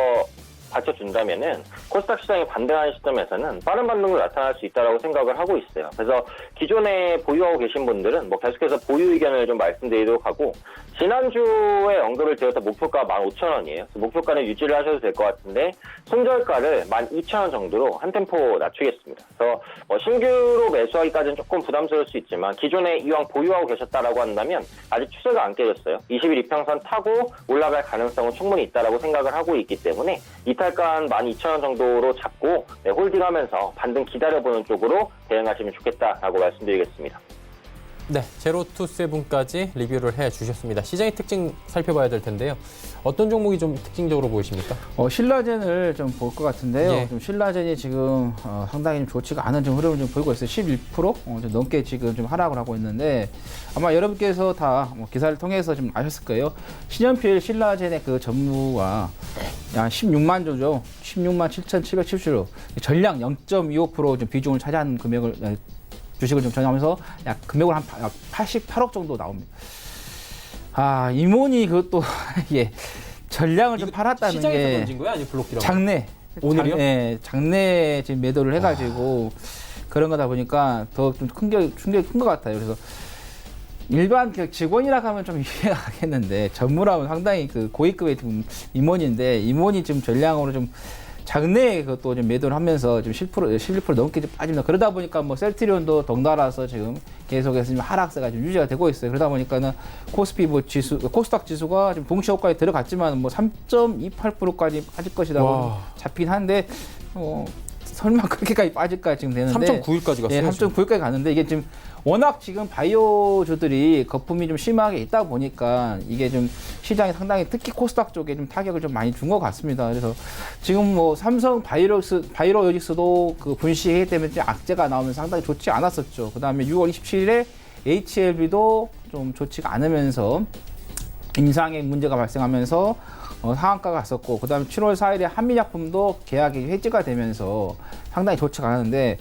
받쳐준다면은 코스닥 시장이 반등하는 시점에서는 빠른 반등도 나타날 수 있다고 생각을 하고 있어요. 그래서 기존에 보유하고 계신 분들은 뭐 계속해서 보유 의견을 좀 말씀드리도록 하고 지난주에 언급을 드렸던 목표가 15,000원이에요. 목표가는 유지를 하셔도 될 것 같은데 손절가를 12,000원 정도로 한 템포 낮추겠습니다. 그래서 신규로 매수하기까지는 조금 부담스러울 수 있지만 기존에 이왕 보유하고 계셨다라고 한다면 아직 추세가 안 깨졌어요. 20일 이평선 타고 올라갈 가능성은 충분히 있다라고 생각을 하고 있기 때문에 이탈가 12,000원 정도로 잡고 홀딩하면서 반등 기다려보는 쪽으로 대응하시면 좋겠다라고 말씀드리겠습니다.
네, 제로투세븐까지 리뷰를 해주셨습니다. 시장의 특징 살펴봐야 될 텐데요. 어떤 종목이 좀 특징적으로 보이십니까?
신라젠을 좀 볼 것 같은데요.
예.
좀 신라젠이 지금 상당히 좀 좋지가 않은 좀 흐름을 좀 보이고 있어요. 11% 좀 넘게 지금 좀 하락을 하고 있는데 아마 여러분께서 다 뭐 기사를 통해서 좀 아셨을 거예요. 신연필 신라젠의 그 전무가 약 16만 조죠. 16만 7,777조. 전량 0.25% 좀 비중을 차지하는 금액을 주식을 좀 전하면서 약 금액을 한 88억 정도 나옵니다. 이모니 그것도 예 전량을 좀 팔았다는
시장에서
게
던진 거야? 아니면 블록디라고?
장내
오늘이요?
장내 지금 매도를 해가지고 그런 거다 보니까 더 좀 충격이 큰 것 같아요. 그래서 일반 직원이라 하면 좀 이해가 가겠는데 전무라면 상당히 그 고위급의 좀 임원인데 임원이 지금 전량으로 좀 장내에 그것도 좀 매도를 하면서 좀 11% 넘게 좀 빠집니다. 그러다 보니까 뭐 셀트리온도 덩달아서 지금 계속해서 지금 하락세가 좀 유지가 되고 있어요. 그러다 보니까는 코스피 뭐 지수, 코스닥 지수가 지금 동시 호가에 들어갔지만 뭐 3.28%까지 빠질 것이라고
와.
잡힌 한데 설마 그렇게까지 빠질까 지금 되는데
3.91까지 갔어요.
예, 3.9까지 갔는데 이게 지금 워낙 지금 바이오주들이 거품이 좀 심하게 있다 보니까 이게 좀 시장이 상당히 특히 코스닥 쪽에 좀 타격을 좀 많이 준 것 같습니다. 그래서 지금 뭐 삼성 바이오로직스도 그 분식회계 때문에 좀 악재가 나오면서 상당히 좋지 않았었죠. 그 다음에 6월 27일에 HLB도 좀 좋지가 않으면서 임상의 문제가 발생하면서 상한가가 갔었고, 그 다음에 7월 4일에 한미약품도 계약이 해지가 되면서 상당히 좋지가 않았는데,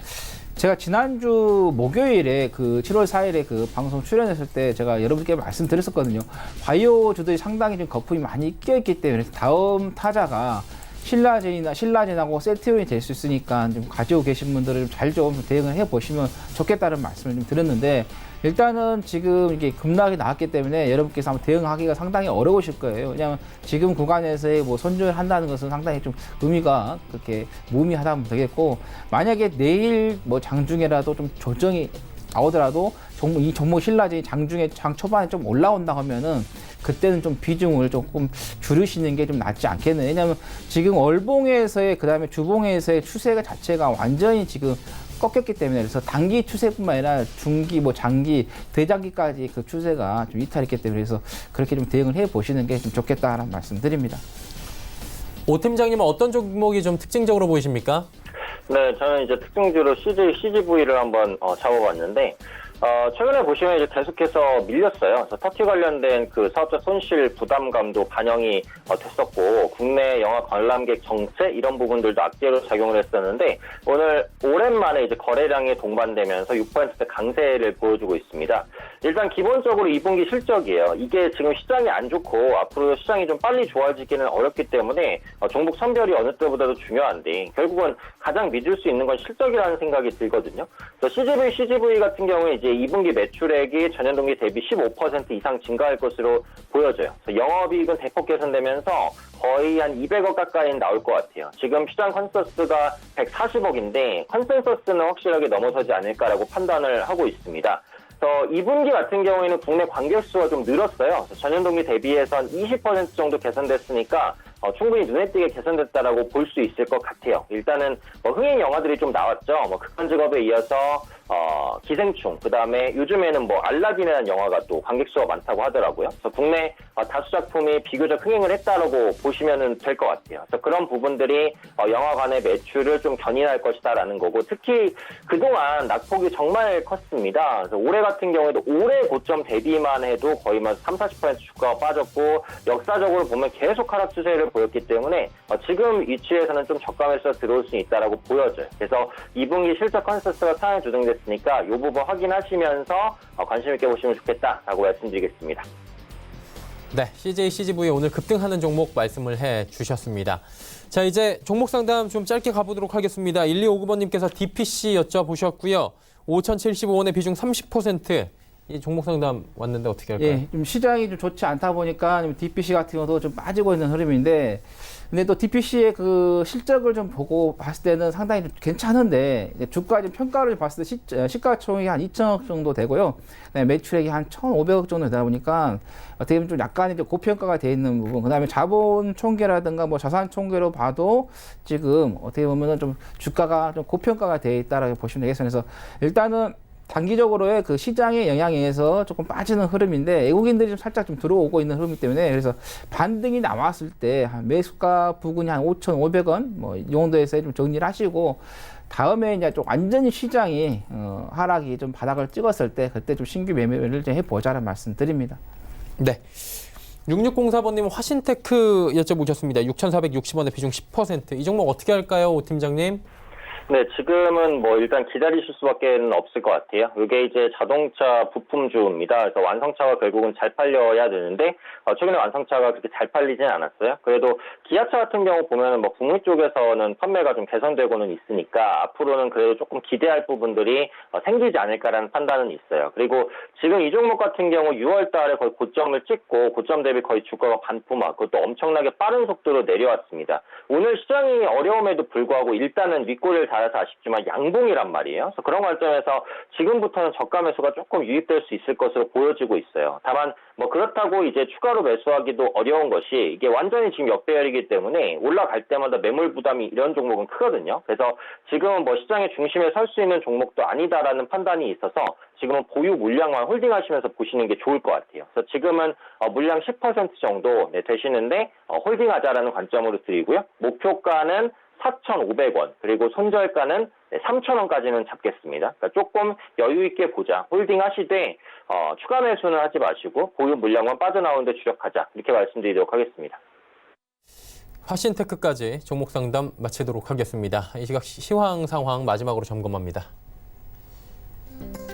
제가 지난주 목요일에 그 7월 4일에 그 방송 출연했을 때 제가 여러분께 말씀드렸었거든요. 바이오주들이 상당히 좀 거품이 많이 껴있기 때문에 다음 타자가 신라젠하고 셀트리온이 될 수 있으니까 좀 가지고 계신 분들은 잘 좀 대응을 해 보시면 좋겠다는 말씀을 좀 드렸는데, 일단은 지금 이게 급락이 나왔기 때문에 여러분께서 한번 대응하기가 상당히 어려우실 거예요. 왜냐하면 지금 구간에서의 뭐 손절을 한다는 것은 상당히 좀 의미가 그렇게 무의미하다면 되겠고, 만약에 내일 뭐 장중에라도 좀 조정이 나오더라도 이 종목 신라젠이 장중에 장 초반에 좀 올라온다 하면은 그때는 좀 비중을 조금 줄이시는 게 좀 낫지 않겠네. 왜냐하면 지금 월봉에서의 그다음에 주봉에서의 추세가 자체가 완전히 지금 꺾였기 때문에, 그래서 단기 추세뿐만 아니라 중기, 뭐 장기, 대장기까지 그 추세가 좀 이탈했기 때문에, 그래서 그렇게 좀 대응을 해 보시는 게 좀 좋겠다라는 말씀드립니다.
오 팀장님은 어떤 종목이 좀 특징적으로 보이십니까?
네, 저는 이제 특징주로 CGV를 한번 잡아봤는데, 최근에 보시면 이제 계속해서 밀렸어요. 그래서 터키 관련된 그 사업자 손실 부담감도 반영이 됐었고, 국내 영화 관람객 정체 이런 부분들도 악재로 작용을 했었는데, 오늘 오랜만에 이제 거래량이 동반되면서 6% 강세를 보여주고 있습니다. 일단 기본적으로 2분기 실적이에요. 이게 지금 시장이 안 좋고 앞으로 시장이 좀 빨리 좋아지기는 어렵기 때문에 종목 선별이 어느 때보다도 중요한데, 결국은 가장 믿을 수 있는 건 실적이라는 생각이 들거든요. 그래서 CGV 같은 경우에 이제 2분기 매출액이 전년 동기 대비 15% 이상 증가할 것으로 보여져요. 그래서 영업이익은 대폭 개선되면서 거의 한 200억 가까이 나올 것 같아요. 지금 시장 컨센서스가 140억인데 컨센서스는 확실하게 넘어서지 않을까라고 판단을 하고 있습니다. 2분기 같은 경우에는 국내 관객 수가 좀 늘었어요. 전년 동기 대비해서 한 20% 정도 개선됐으니까 충분히 눈에 띄게 개선됐다라고 볼 수 있을 것 같아요. 일단은 흥행 영화들이 좀 나왔죠. 극한 직업에 이어서 기생충, 그 다음에 요즘에는 알라딘이라는 영화가 또 관객 수가 많다고 하더라고요. 그래서 국내 다수 작품이 비교적 흥행을 했다라고 보시면 될 것 같아요. 그래서 그런 부분들이 영화관의 매출을 좀 견인할 것이다라는 거고, 특히 그동안 낙폭이 정말 컸습니다. 그래서 올해 같은 경우에도 올해 고점 대비만 해도 거의 30-40% 주가가 빠졌고, 역사적으로 보면 계속 하락 추세를 보였기 때문에 지금 위치에서는 좀 저가에서 들어올 수 있다라고 보여져요. 그래서 2분기 실적 컨센서스가 상향 조정됐으니까 이 부분 확인하시면서 관심 있게 보시면 좋겠다라고 말씀드리겠습니다.
네, CGV 오늘 급등하는 종목 말씀을 해 주셨습니다. 자, 이제 종목 상담 좀 짧게 가보도록 하겠습니다. 1259번님께서 DPC 여쭤보셨고요. 5,075원의 비중 30%. 이 종목 상담 왔는데 어떻게 할까요?
예, 좀 시장이 좀 좋지 않다 보니까 DPC 같은 경우도 좀 빠지고 있는 흐름인데, 근데 또 DPC의 그 실적을 좀 보고 봤을 때는 상당히 좀 괜찮은데, 이제 주가 좀 평가를 봤을 때 시가총액이 한 2천억 정도 되고요. 매출액이 한 1,500억 정도 되다 보니까 어떻게 보면 좀 약간 이제 고평가가 돼 있는 부분, 그다음에 자본 총계라든가 자산 총계로 봐도 지금 어떻게 보면은 좀 주가가 좀 고평가가 돼 있다라고 보시면 되겠습니다. 그래서 일단은 단기적으로의 그 시장의 영향에 의해서 조금 빠지는 흐름인데, 외국인들이 좀 살짝 좀 들어오고 있는 흐름이기 때문에, 그래서 반등이 나왔을 때 한 매수가 부근이 한 5,500원 이 정도에서 좀 정리를 하시고, 다음에 이제 좀 완전히 시장이 하락이 좀 바닥을 찍었을 때 그때 좀 신규 매매를 좀 해보자는 말씀드립니다.
네. 6604번님은 화신테크 여쭤보셨습니다. 6,460원의 비중 10%. 이 종목 어떻게 할까요, 오 팀장님?
네, 지금은 뭐 일단 기다리실 수밖에 없을 것 같아요. 이게 이제 자동차 부품주입니다. 그래서 완성차가 결국은 잘 팔려야 되는데 최근에 완성차가 그렇게 잘 팔리진 않았어요. 그래도 기아차 같은 경우 보면은 뭐 국내 쪽에서는 판매가 좀 개선되고는 있으니까 앞으로는 그래도 조금 기대할 부분들이 생기지 않을까라는 판단은 있어요. 그리고 지금 이 종목 같은 경우 6월 달에 거의 고점을 찍고 고점 대비 거의 주가가 반토막, 그것도 엄청나게 빠른 속도로 내려왔습니다. 오늘 시장이 어려움에도 불구하고 일단은 윗꼬리를 달아서 아쉽지만 양봉이란 말이에요. 그래서 그런 관점에서 지금부터는 저가 매수가 조금 유입될 수 있을 것으로 보여지고 있어요. 다만 뭐 그렇다고 이제 추가로 매수하기도 어려운 것이 이게 완전히 지금 역배열이기 때문에 올라갈 때마다 매물 부담이 이런 종목은 크거든요. 그래서 지금은 뭐 시장의 중심에 설 수 있는 종목도 아니다라는 판단이 있어서 지금은 보유 물량만 홀딩하시면서 보시는 게 좋을 것 같아요. 그래서 지금은 물량 10% 정도 되시는데 홀딩하자라는 관점으로 드리고요. 목표가는 4,500원, 그리고 손절가는 3,000원까지는 잡겠습니다. 그러니까 조금 여유 있게 보자. 홀딩 하시되 추가 매수는 하지 마시고 보유 물량만 빠져나오는 데 주력하자. 이렇게 말씀드리도록 하겠습니다.
화신테크까지 종목 상담 마치도록 하겠습니다. 이 시각 시황 상황 마지막으로 점검합니다.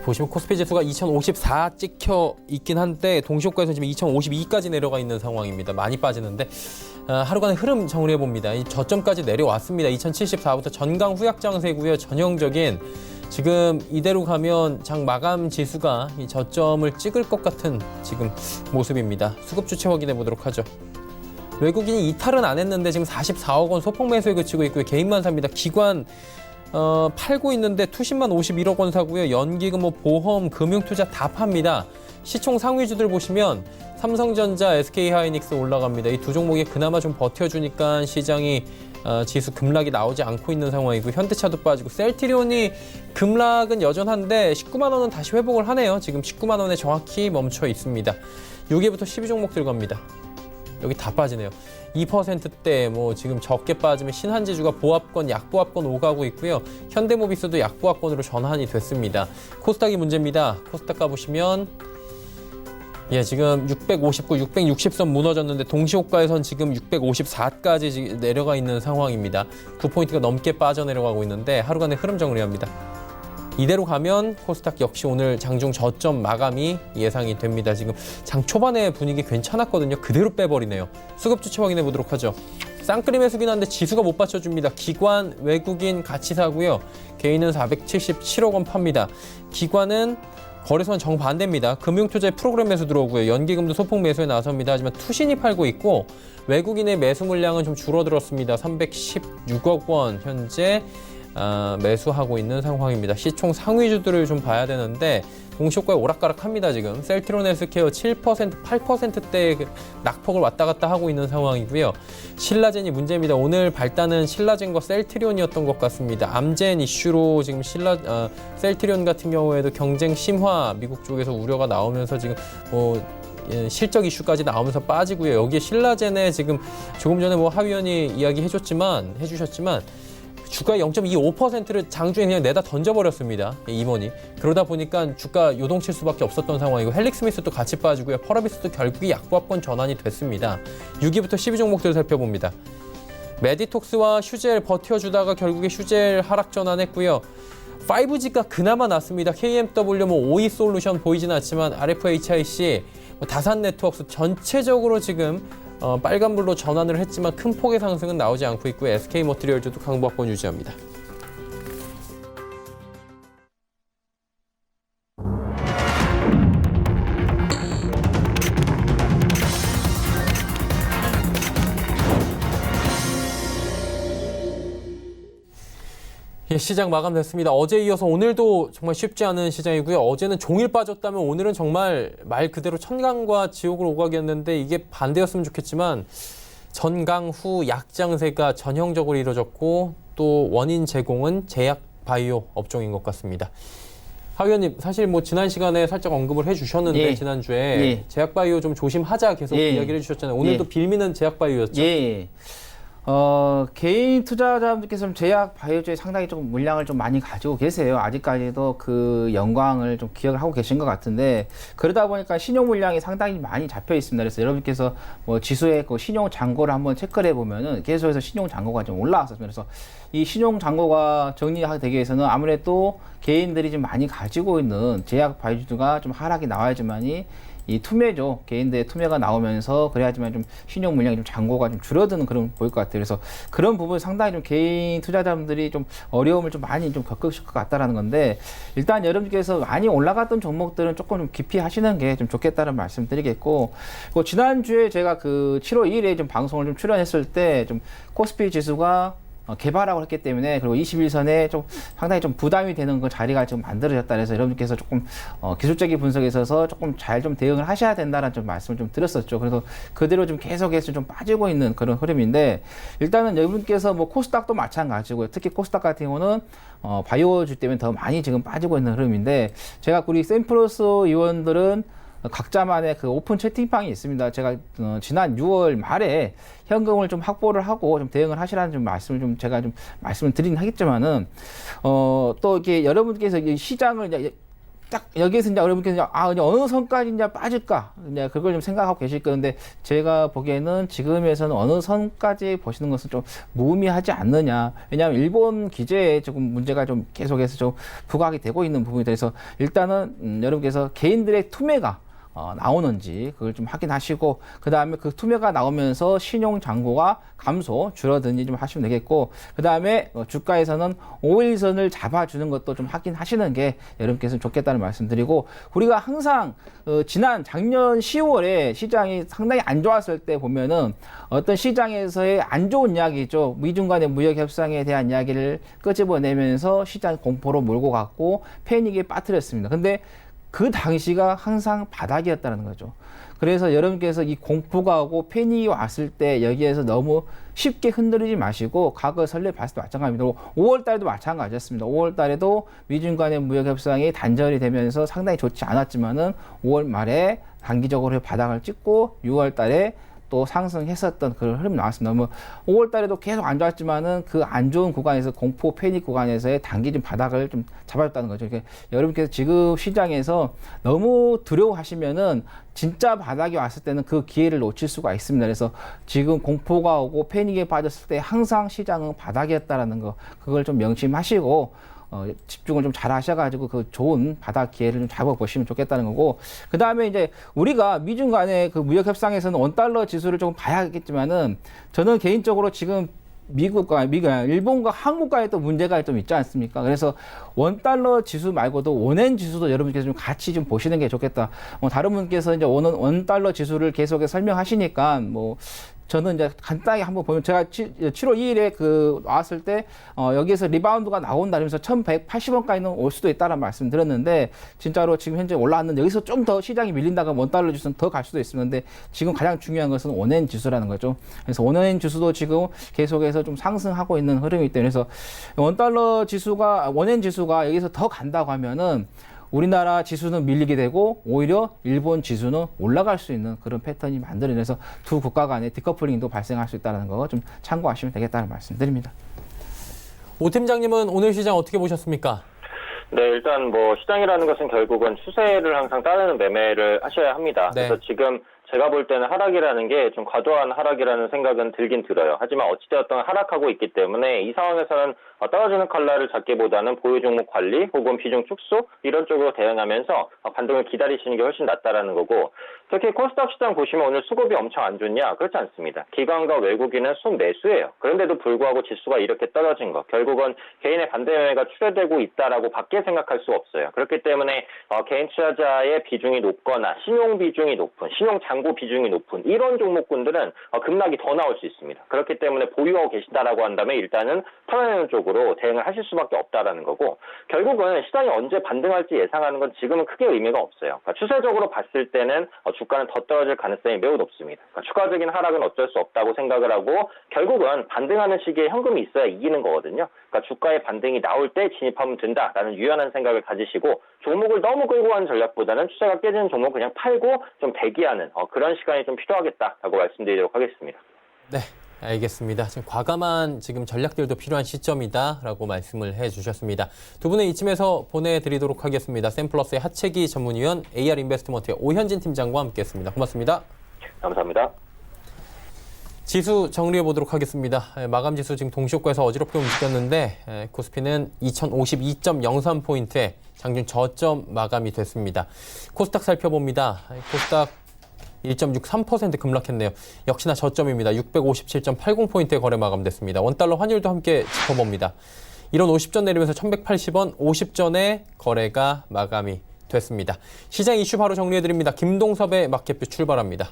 보시면 코스피 지수가 2054 찍혀 있긴 한데 동시효과에서 지금 2052까지 내려가 있는 상황입니다. 많이 빠지는데 하루간의 흐름 정리해 봅니다. 이 저점까지 내려왔습니다. 2074부터 전강 후약 장세고요. 전형적인 지금 이대로 가면 장 마감 지수가 이 저점을 찍을 것 같은 지금 모습입니다. 수급 주체 확인해 보도록 하죠. 외국인이 이탈은 안 했는데 지금 44억 원 소폭 매수에 그치고 있고요. 개인만 삽니다. 기관 팔고 있는데 투신만 51억 원 사고요. 연기금, 뭐 보험, 금융투자 다 팝니다. 시총 상위주들 보시면 삼성전자, SK하이닉스 올라갑니다. 이 두 종목이 그나마 좀 버텨주니까 시장이 지수 급락이 나오지 않고 있는 상황이고 현대차도 빠지고 셀트리온이 급락은 여전한데 19만 원은 다시 회복을 하네요. 지금 19만 원에 정확히 멈춰 있습니다. 6위부터 12종목 들어갑니다. 여기 다 빠지네요. 2%대 뭐 지금 적게 빠지면 신한지주가 보합권, 약보합권 오가고 있고요. 현대모비스도 약보합권으로 전환이 됐습니다. 코스닥이 문제입니다. 코스닥 가보시면 지금 659, 660선 무너졌는데 동시호가에선 지금 654까지 내려가 있는 상황입니다. 9포인트가 넘게 빠져내려가고 있는데 하루간의 흐름 정리합니다. 이대로 가면 코스닥 역시 오늘 장중 저점 마감이 예상이 됩니다. 지금 장 초반에 분위기 괜찮았거든요. 그대로 빼버리네요. 수급 주체 확인해 보도록 하죠. 쌍끌이 매수긴 한데 지수가 못 받쳐줍니다. 기관, 외국인 같이 사고요. 개인은 477억 원 팝니다. 기관은 거래소는 정반대입니다. 금융투자에 프로그램 매수 들어오고요. 연기금도 소폭 매수에 나섭니다. 하지만 투신이 팔고 있고 외국인의 매수 물량은 좀 줄어들었습니다. 316억 원 현재 매수하고 있는 상황입니다. 시총 상위주들을 좀 봐야 되는데 동시효과에 오락가락합니다. 지금 셀트리온 헬스케어 7%, 8%대의 낙폭을 왔다 갔다 하고 있는 상황이고요. 신라젠이 문제입니다. 오늘 발단은 신라젠과 셀트리온이었던 것 같습니다. 암젠 이슈로 지금 셀트리온 같은 경우에도 경쟁 심화 미국 쪽에서 우려가 나오면서 지금 실적 이슈까지 나오면서 빠지고요. 여기에 신라젠에 지금 조금 전에 하 위원이 이야기해주셨지만 주가 0.25%를 장중에 그냥 내다 던져버렸습니다. 임원이. 그러다 보니까 주가 요동칠 수밖에 없었던 상황이고 헬릭스미스도 같이 빠지고요. 펄어비스도 결국이 약보합권 전환이 됐습니다. 6위부터 12종목들 살펴봅니다. 메디톡스와 휴젤 버텨주다가 결국에 휴젤 하락 전환했고요. 5G가 그나마 났습니다. KMW, OE솔루션 보이진 않지만 RFHIC, 다산 네트워크스 전체적으로 지금 빨간불로 전환을 했지만 큰 폭의 상승은 나오지 않고 있고 SK머티리얼즈도 강보합권 유지합니다. 시장 마감됐습니다. 어제 이어서 오늘도 정말 쉽지 않은 시장이고요. 어제는 종일 빠졌다면 오늘은 정말 말 그대로 천강과 지옥을 오가겠는데 이게 반대였으면 좋겠지만 전강 후 약장세가 전형적으로 이루어졌고 또 원인 제공은 제약 바이오 업종인 것 같습니다. 하 의원님, 사실 지난 시간에 살짝 언급을 해주셨는데 지난주에 제약 바이오 좀 조심하자 계속 이야기를 해주셨잖아요. 오늘도 빌미는 제약 바이오였죠.
개인 투자자분들께서는 제약 바이오주에 상당히 좀 물량을 좀 많이 가지고 계세요. 아직까지도 그 영광을 좀 기억을 하고 계신 것 같은데, 그러다 보니까 신용 물량이 상당히 많이 잡혀 있습니다. 그래서 여러분께서 뭐 지수의 그 신용 잔고를 한번 체크를 해보면은 계속해서 신용 잔고가 좀 올라왔었습니다. 그래서 이 신용 잔고가 정리하게 되기 위해서는 아무래도 개인들이 좀 많이 가지고 있는 제약 바이오주가 좀 하락이 나와야지만이 이 투매죠. 개인들의 투매가 나오면서 그래야지만 좀 신용 물량이 좀 잔고가 좀 줄어드는 그런 보일 것 같아요. 그래서 그런 부분 상당히 좀 개인 투자자분들이 좀 어려움을 좀 많이 좀 겪으실 것 같다라는 건데, 일단 여러분께서 많이 올라갔던 종목들은 조금 좀 깊이 하시는 게 좀 좋겠다는 말씀드리겠고, 지난주에 제가 그 7월 2일에 좀 방송을 좀 출연했을 때 좀 코스피 지수가 개발하고 했기 때문에, 그리고 21선에 좀 상당히 좀 부담이 되는 그 자리가 지금 만들어졌다. 그래서 여러분께서 조금 기술적인 분석에 있어서 조금 잘 좀 대응을 하셔야 된다는 좀 말씀을 좀 드렸었죠. 그래서 그대로 좀 계속해서 좀 빠지고 있는 그런 흐름인데, 일단은 여러분께서 뭐 코스닥도 마찬가지고요. 특히 코스닥 같은 경우는 바이오주 때문에 더 많이 지금 빠지고 있는 흐름인데, 제가 우리 샘플러스 의원들은 각자만의 그 오픈 채팅방이 있습니다. 제가 지난 6월 말에 현금을 좀 확보를 하고 좀 대응을 하시라는 좀 말씀을 좀 제가 좀 말씀을 드리긴 하겠지만은, 또 이렇게 여러분께서 이 시장을 이제 딱 여기에서 이제 여러분께서 이제 어느 선까지 이제 빠질까, 이제 그걸 좀 생각하고 계실 건데, 제가 보기에는 지금에서는 어느 선까지 보시는 것은 좀 무의미하지 않느냐. 왜냐하면 일본 기재에 조금 문제가 좀 계속해서 좀 부각이 되고 있는 부분이 돼서, 일단은 여러분께서 개인들의 투매가 나오는지 그걸 좀 확인하시고, 그 다음에 그 투매가 나오면서 신용 잔고가 감소 줄어드는지 좀 하시면 되겠고, 그 다음에 주가에서는 5일선을 잡아주는 것도 좀 확인하시는 게 여러분께서는 좋겠다는 말씀드리고, 우리가 항상 지난 작년 10월에 시장이 상당히 안 좋았을 때 보면은 어떤 시장에서의 안 좋은 이야기죠. 미중 간의 무역 협상에 대한 이야기를 끄집어내면서 시장 공포로 몰고 갔고 패닉에 빠뜨렸습니다. 근데 그 당시가 항상 바닥이었다는 거죠. 그래서 여러분께서 이 공포가 오고 패닉이 왔을 때 여기에서 너무 쉽게 흔들리지 마시고, 과거 설레 봤을 때 마찬가지입니다. 5월 달에도 마찬가지였습니다. 5월 달에도 미중 간의 무역 협상이 단절이 되면서 상당히 좋지 않았지만은 5월 말에 단기적으로 바닥을 찍고 6월 달에 또 상승했었던 그런 흐름이 나왔습니다. 뭐 5월 달에도 계속 안 좋았지만은 그 안 좋은 구간에서, 공포 패닉 구간에서의 단기 좀 바닥을 좀 잡아줬다는 거죠. 그러니까 여러분께서 지금 시장에서 너무 두려워하시면은 진짜 바닥이 왔을 때는 그 기회를 놓칠 수가 있습니다. 그래서 지금 공포가 오고 패닉에 빠졌을 때 항상 시장은 바닥이었다라는 거, 그걸 좀 명심하시고 집중을 좀 잘 하셔가지고 그 좋은 바닥 기회를 좀 잡아보시면 좋겠다는 거고, 그 다음에 이제 우리가 미중 간의 그 무역 협상에서는 원달러 지수를 조금 봐야겠지만은, 저는 개인적으로 지금 일본과 한국과의 또 문제가 좀 있지 않습니까? 그래서 원달러 지수 말고도 원엔 지수도 여러분께서 좀 같이 좀 보시는 게 좋겠다. 다른 분께서 이제 원달러 지수를 계속해서 설명하시니까 저는 이제 간단하게 한번 보면, 제가 7월 2일에 그 나왔을 때 여기에서 리바운드가 나온다 그러면서 1180원까지는 올 수도 있다는 말씀 드렸는데, 진짜로 지금 현재 올라왔는데 여기서 좀 더 시장이 밀린다가 원달러 지수는 더 갈 수도 있었는데, 지금 가장 중요한 것은 원엔 지수라는 거죠. 그래서 원엔 지수도 지금 계속해서 좀 상승하고 있는 흐름이기 때문에, 그래서 원엔 지수가 여기서 더 간다고 하면은 우리나라 지수는 밀리게 되고 오히려 일본 지수는 올라갈 수 있는 그런 패턴이 만들어내서 두 국가 간의 디커플링도 발생할 수 있다는 거 좀 참고하시면 되겠다는 말씀드립니다.
오 팀장님은 오늘 시장 어떻게 보셨습니까?
네, 일단 뭐 시장이라는 것은 결국은 추세를 항상 따르는 매매를 하셔야 합니다.
네.
그래서 지금 제가 볼 때는 하락이라는 게 좀 과도한 하락이라는 생각은 들긴 들어요. 하지만 어찌되었든 하락하고 있기 때문에 이 상황에서는 떨어지는 컬러를 잡기보다는 보유 종목 관리 혹은 비중 축소 이런 쪽으로 대응하면서 반등을 기다리시는 게 훨씬 낫다라는 거고, 특히 코스닥 시장 보시면 오늘 수급이 엄청 안 좋냐? 그렇지 않습니다. 기관과 외국인은 수급 매수예요. 그런데도 불구하고 지수가 이렇게 떨어진 거, 결국은 개인의 반대 매매가 출회되고 있다라고 밖에 생각할 수 없어요. 그렇기 때문에 개인 투자자의 비중이 높거나 신용 비중이 높은, 신용 잔고 비중이 높은 이런 종목군들은 급락이 더 나올 수 있습니다. 그렇기 때문에 보유하고 계신다라고 한다면 일단은 털어내는 쪽으로 대응을 하실 수밖에 없다라는 거고, 결국은 시장이 언제 반등할지 예상하는 건 지금은 크게 의미가 없어요. 그러니까 추세적으로 봤을 때는 주가는 더 떨어질 가능성이 매우 높습니다. 그러니까 추가적인 하락은 어쩔 수 없다고 생각을 하고, 결국은 반등하는 시기에 현금이 있어야 이기는 거거든요. 그러니까 주가의 반등이 나올 때 진입하면 된다라는 유연한 생각을 가지시고, 종목을 너무 끌고 가는 전략보다는 추세가 깨지는 종목 그냥 팔고 좀 대기하는 그런 시간이 좀 필요하겠다라고 말씀드리도록 하겠습니다.
네, 알겠습니다. 지금 과감한 지금 전략들도 필요한 시점이다라고 말씀을 해주셨습니다. 두 분은 이쯤에서 보내드리도록 하겠습니다. 샘플러스의 하채기 전문위원, AR 인베스트먼트의 오현진 팀장과 함께했습니다. 고맙습니다.
감사합니다.
지수 정리해 보도록 하겠습니다. 마감 지수 지금 동시효과에서 어지럽게 움직였는데 코스피는 2052.03포인트에 장중 저점 마감이 됐습니다. 코스닥 살펴봅니다. 코스닥 1.63% 급락했네요. 역시나 저점입니다. 657.80포인트에 거래 마감됐습니다. 원달러 환율도 함께 짚어봅니다. 이런 50전 내리면서 1180원 50전에 거래가 마감이 됐습니다. 시장 이슈 바로 정리해드립니다. 김동섭의 마켓뷰 출발합니다.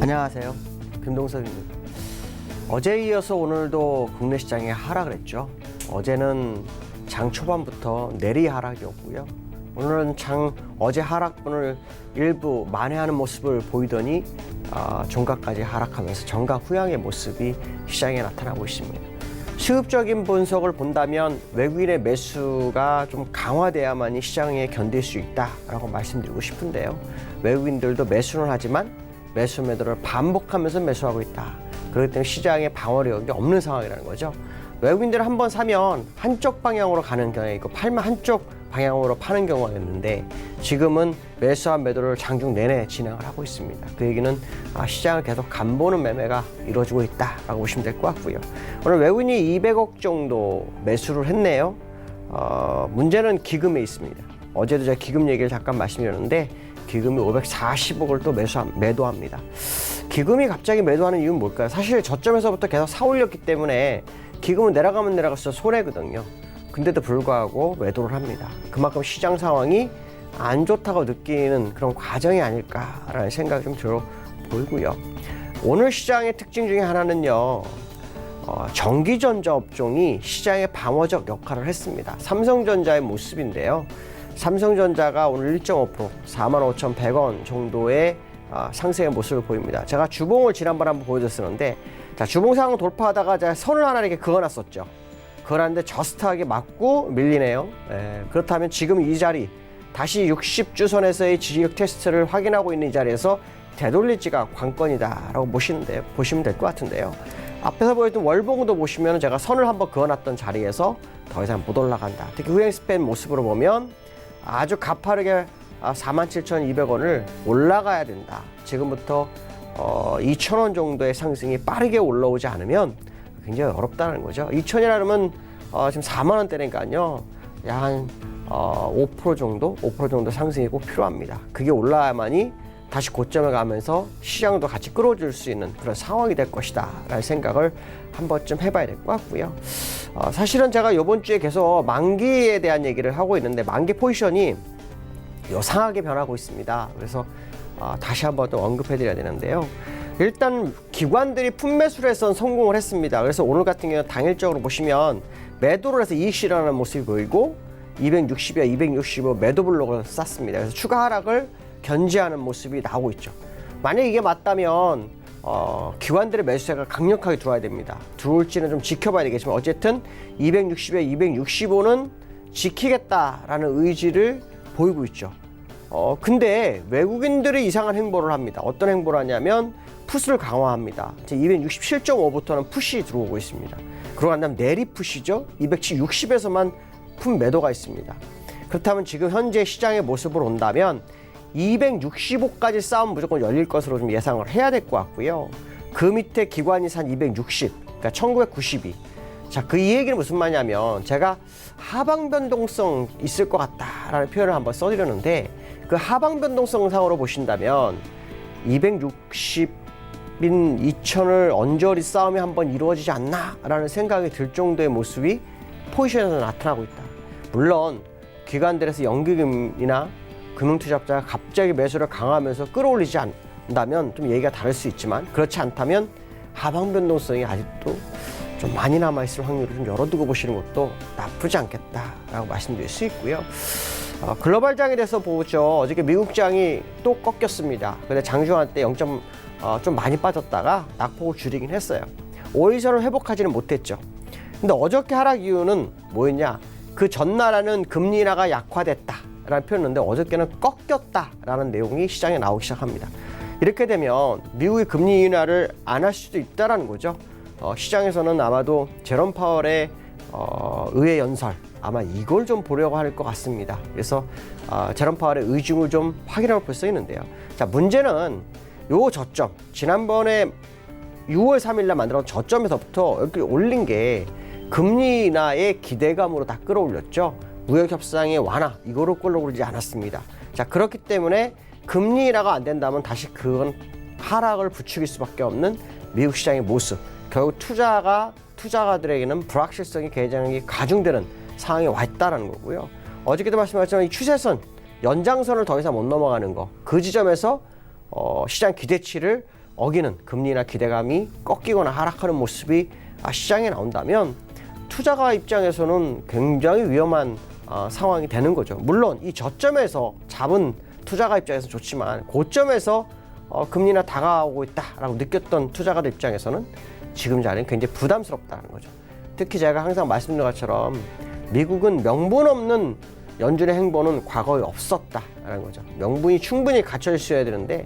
안녕하세요. 김동섭입니다. 어제에 이어서 오늘도 국내 시장이 하락을 했죠. 어제는 장 초반부터 내리 하락이었고요. 오늘은 어제 하락분을 일부 만회하는 모습을 보이더니 종가까지 하락하면서 정가 후양의 모습이 시장에 나타나고 있습니다. 시급적인 분석을 본다면 외국인의 매수가 좀 강화돼야만이 시장에 견딜 수 있다라고 말씀드리고 싶은데요. 외국인들도 매수는 하지만 매수 매도를 반복하면서 매수하고 있다. 그렇기 때문에 시장에 방어력이 없는 상황이라는 거죠. 외국인들은 한번 사면 한쪽 방향으로 가는 경우가 있고 팔면 한쪽 방향으로 파는 경우가 있는데 지금은 매수와 매도를 장중 내내 진행을 하고 있습니다. 그 얘기는 시장을 계속 간보는 매매가 이루어지고 있다라고 보시면 될 것 같고요. 오늘 외국인이 200억 정도 매수를 했네요. 문제는 기금에 있습니다. 어제도 제가 기금 얘기를 잠깐 말씀드렸는데 기금이 540억을 또 매도합니다. 기금이 갑자기 매도하는 이유는 뭘까요? 사실 저점에서부터 계속 사올렸기 때문에 기금은 내려가면 내려갈수록 손해거든요. 근데도 불구하고 매도를 합니다. 그만큼 시장 상황이 안 좋다고 느끼는 그런 과정이 아닐까라는 생각이 좀 들어 보이고요. 오늘 시장의 특징 중에 하나는요. 전기전자 업종이 시장의 방어적 역할을 했습니다. 삼성전자의 모습인데요. 삼성전자가 오늘 1.5% 45,100원 정도의 상승의 모습을 보입니다. 제가 주봉을 지난번에 한번 보여줬었는데 자, 주봉 상황 돌파하다가 제가 선을 하나 이렇게 그어놨었죠. 그어놨는데 저스트하게 맞고 밀리네요. 그렇다면 지금 이 자리 다시 60주선에서의 지지력 테스트를 확인하고 있는 이 자리에서 되돌릴지가 관건이다라고 보시면 될 것 같은데요. 앞에서 보였던 월봉도 보시면 제가 선을 한번 그어놨던 자리에서 더 이상 못 올라간다. 특히 후행 스팬 모습으로 보면 아주 가파르게 47,200원을 올라가야 된다. 지금부터 2,000원 정도의 상승이 빠르게 올라오지 않으면 굉장히 어렵다는 거죠. 2,000이라면 지금 4만 원대니까요. 약 한 5% 정도 상승이 꼭 필요합니다. 그게 올라야만이 다시 고점에 가면서 시장도 같이 끌어줄 수 있는 그런 상황이 될 것이다 라는 생각을 한 번쯤 해봐야 될 것 같고요. 사실은 제가 이번 주에 계속 만기에 대한 얘기를 하고 있는데 만기 포지션이 요상하게 변하고 있습니다. 그래서 다시 한번 또 언급해드려야 되는데요. 일단 기관들이 품매수를 해서 성공을 했습니다. 그래서 오늘 같은 경우는 당일적으로 보시면 매도를 해서 이익 실현하는 모습이 보이고 260이와 265 매도 블록을 쌌습니다. 그래서 추가 하락을 견제하는 모습이 나오고 있죠. 만약 이게 맞다면 기관들의 매수세가 강력하게 들어와야 됩니다. 들어올지는 좀 지켜봐야 되겠지만 어쨌든 260에 265는 지키겠다라는 의지를 보이고 있죠. 근데 외국인들이 이상한 행보를 합니다. 어떤 행보를 하냐면 풋을 강화합니다. 267.5부터는 풋이 들어오고 있습니다. 그러고 난 다음 내리 풋이죠. 260에서만 풋 매도가 있습니다. 그렇다면 지금 현재 시장의 모습을 본다면 265까지 싸움 무조건 열릴 것으로 좀 예상을 해야 될 것 같고요. 그 밑에 기관이 산 260, 그러니까 1992. 자, 그 이 얘기는 무슨 말이냐면 제가 하방 변동성 있을 것 같다라는 표현을 한번 써드렸는데 그 하방 변동성 상으로 보신다면 260인 2000을 언저리 싸움이 한번 이루어지지 않나라는 생각이 들 정도의 모습이 포지션에서 나타나고 있다. 물론 기관들에서 연기금이나 금융투자자가 갑자기 매수를 강화하면서 끌어올리지 않는다면 좀 얘기가 다를 수 있지만 그렇지 않다면 하방 변동성이 아직도 좀 많이 남아있을 확률을 좀 열어두고 보시는 것도 나쁘지 않겠다라고 말씀드릴 수 있고요. 글로벌장에 대해서 보죠. 어저께 미국장이 또 꺾였습니다. 근데 장중한 때 0좀 많이 빠졌다가 낙폭을 줄이긴 했어요. 5일선을 회복하지는 못했죠. 근데 어저께 하락 이유는 뭐였냐? 그 전날에는 금리 인하가 약화됐다라는 표현인데 어저께는 꺾였다라는 내용이 시장에 나오기 시작합니다. 이렇게 되면 미국이 금리 인하를 안 할 수도 있다라는 거죠. 시장에서는 아마도 제롬 파월의 의회 연설 아마 이걸 좀 보려고 할 것 같습니다. 그래서 제롬 파월의 의중을 좀 확인해 볼 수 있는데요. 자, 문제는 요 저점 지난번에 6월 3일날 만들어온 저점에서부터 이렇게 올린 게 금리 인하의 기대감으로 다 끌어올렸죠. 무역 협상의 완화 이거로 끌어올리지 않았습니다. 자, 그렇기 때문에 금리 인하가 안 된다면 다시 그건 하락을 부추길 수밖에 없는 미국 시장의 모습. 결국 투자가들에게는 불확실성이 굉장히 가중되는 상황에 와 있다는 거고요. 어저께도 말씀하셨지만 이 추세선 연장선을 더 이상 못 넘어가는 거. 그 지점에서 시장 기대치를 어기는 금리 인하 기대감이 꺾이거나 하락하는 모습이 시장에 나온다면 투자가 입장에서는 굉장히 위험한 상황이 되는 거죠. 물론 이 저점에서 잡은 투자가 입장에서 좋지만 고점에서 금리 인하 다가오고 있다라고 느꼈던 투자가들 입장에서는 지금 자리는 굉장히 부담스럽다는 거죠. 특히 제가 항상 말씀드린 것처럼 미국은 명분 없는 연준의 행보는 과거에 없었다라는 거죠. 명분이 충분히 갖춰져 있어야 되는데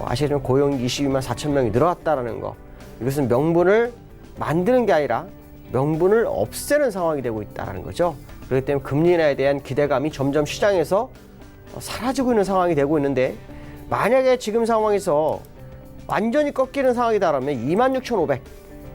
아시는 고용이 22만 4천 명이 늘어났다라는 거. 이것은 명분을 만드는 게 아니라 명분을 없애는 상황이 되고 있다는 거죠. 그렇기 때문에 금리 인하에 대한 기대감이 점점 시장에서 사라지고 있는 상황이 되고 있는데 만약에 지금 상황에서 완전히 꺾이는 상황이다라면 26,500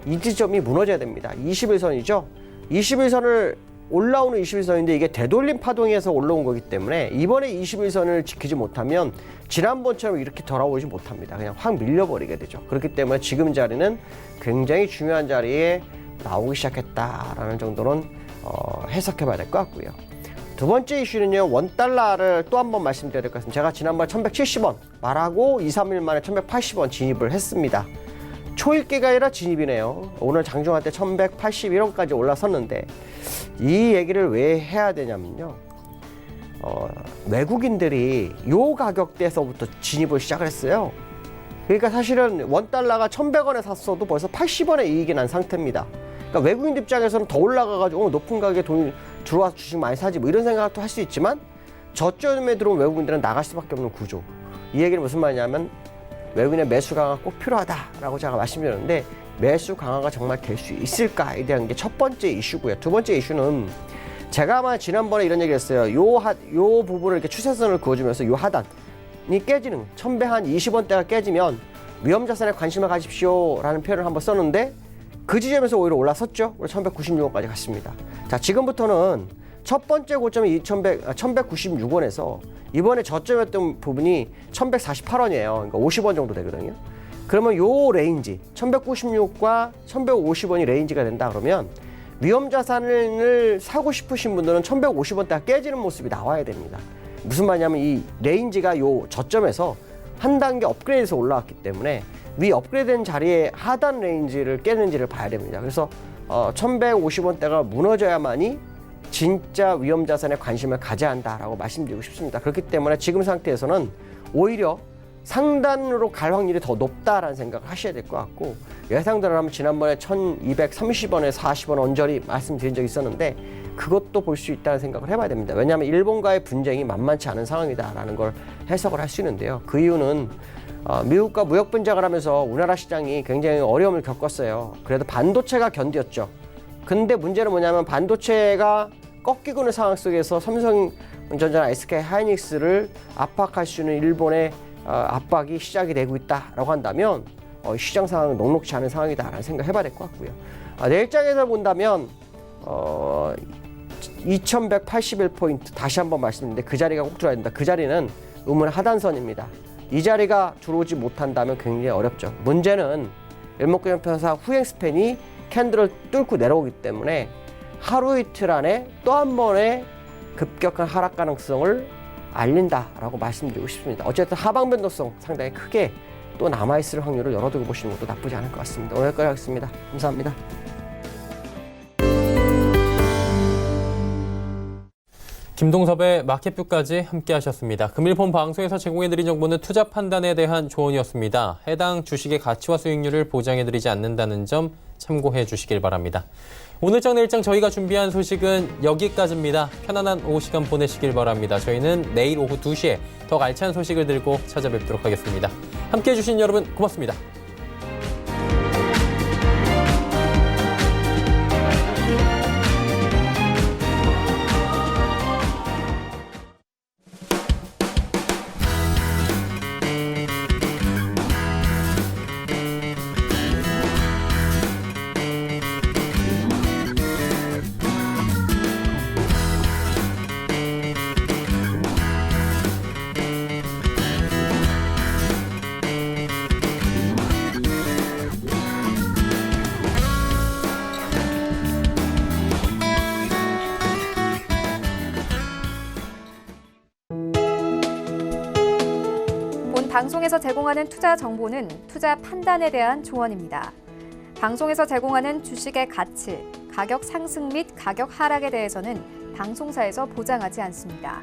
이 지점이 무너져야 됩니다. 21선이죠. 21선을 올라오는 21선인데 이게 되돌림 파동에서 올라온 거기 때문에 이번에 21선을 지키지 못하면 지난번처럼 이렇게 돌아오지 못합니다. 그냥 확 밀려버리게 되죠. 그렇기 때문에 지금 자리는 굉장히 중요한 자리에 나오기 시작했다라는 정도는 해석해 봐야 될 것 같고요. 두 번째 이슈는요, 원달러를 또 한 번 말씀드려야 될 것 같습니다. 제가 지난번 1170원 말하고 2, 3일 만에 1180원 진입을 했습니다. 초읽기가 아니라 진입이네요. 오늘 장중할 때 1181원까지 올라섰는데 이 얘기를 왜 해야 되냐면요. 외국인들이 요 가격대에서부터 진입을 시작을 했어요. 그러니까 사실은 원달러가 1100원에 샀어도 벌써 80원의 이익이 난 상태입니다. 그러니까 외국인 입장에서는 더 올라가가지고 높은 가격에 돈이 들어와서 주식 많이 사지 뭐 이런 생각도 할 수 있지만 저점에 들어온 외국인들은 나갈 수밖에 없는 구조. 이 얘기는 무슨 말이냐면 외국인의 매수 강화가 꼭 필요하다라고 제가 말씀드렸는데 매수 강화가 정말 될 수 있을까에 대한 게 첫 번째 이슈고요. 두 번째 이슈는 제가 아마 지난번에 이런 얘기 했어요. 요 부분을 이렇게 추세선을 그어주면서 요 하단이 깨지는 1120원대가 깨지면 위험자산에 관심을 가십시오 라는 표현을 한번 썼는데 그 지점에서 오히려 올라섰죠. 1196원까지 갔습니다. 자, 지금부터는 첫 번째 고점이 1196원에서 이번에 저점이었던 부분이 1148원이에요. 그러니까 50원 정도 되거든요. 그러면 요 레인지 1196과 1150원이 레인지가 된다 그러면 위험자산을 사고 싶으신 분들은 1150원대가 깨지는 모습이 나와야 됩니다. 무슨 말이냐면 이 레인지가 요 저점에서 한 단계 업그레이드해서 올라왔기 때문에 위 업그레이드된 자리에 하단 레인지를 깨는지를 봐야 됩니다. 그래서 1150원대가 무너져야만이 진짜 위험자산에 관심을 가져야 한다라고 말씀드리고 싶습니다. 그렇기 때문에 지금 상태에서는 오히려 상단으로 갈 확률이 더 높다라는 생각을 하셔야 될 것 같고 예상대로 하면 지난번에 1230원에 40원 언저리 말씀드린 적이 있었는데 그것도 볼 수 있다는 생각을 해봐야 됩니다. 왜냐하면 일본과의 분쟁이 만만치 않은 상황이다라는 걸 해석을 할 수 있는데요. 그 이유는 미국과 무역 분쟁을 하면서 우리나라 시장이 굉장히 어려움을 겪었어요. 그래도 반도체가 견뎠죠. 근데 문제는 뭐냐면 반도체가 꺾이고 있는 상황 속에서 삼성 전자나 SK 하이닉스를 압박할 수 있는 일본의 압박이 시작이 되고 있다라고 한다면 시장 상황은 녹록지 않은 상황이다라는 생각 해봐야 될 것 같고요. 내일장에서 본다면 2181포인트 다시 한번 말씀드리는데 그 자리가 꼭 들어야 된다. 그 자리는 음운 하단선입니다. 이 자리가 들어오지 못한다면 굉장히 어렵죠. 문제는 일목균형편사 후행 스팬이 캔들을 뚫고 내려오기 때문에 하루 이틀 안에 또 한 번의 급격한 하락 가능성을 알린다라고 말씀드리고 싶습니다. 어쨌든 하방 변동성 상당히 크게 또 남아있을 확률을 열어두고 보시는 것도 나쁘지 않을 것 같습니다. 오늘 여기까지 하겠습니다. 감사합니다.
김동섭의 마켓뷰까지 함께 하셨습니다. 금일폰 방송에서 제공해드린 정보는 투자 판단에 대한 조언이었습니다. 해당 주식의 가치와 수익률을 보장해드리지 않는다는 점 참고해 주시길 바랍니다. 오늘장 내일장 저희가 준비한 소식은 여기까지입니다. 편안한 오후 시간 보내시길 바랍니다. 저희는 내일 오후 2시에 더 알찬 소식을 들고 찾아뵙도록 하겠습니다. 함께해 주신 여러분 고맙습니다.
방송에서 제공하는 투자 정보는 투자 판단에 대한 조언입니다. 방송에서 제공하는 주식의 가치, 가격 상승 및 가격 하락에 대해서는 방송사에서 보장하지 않습니다.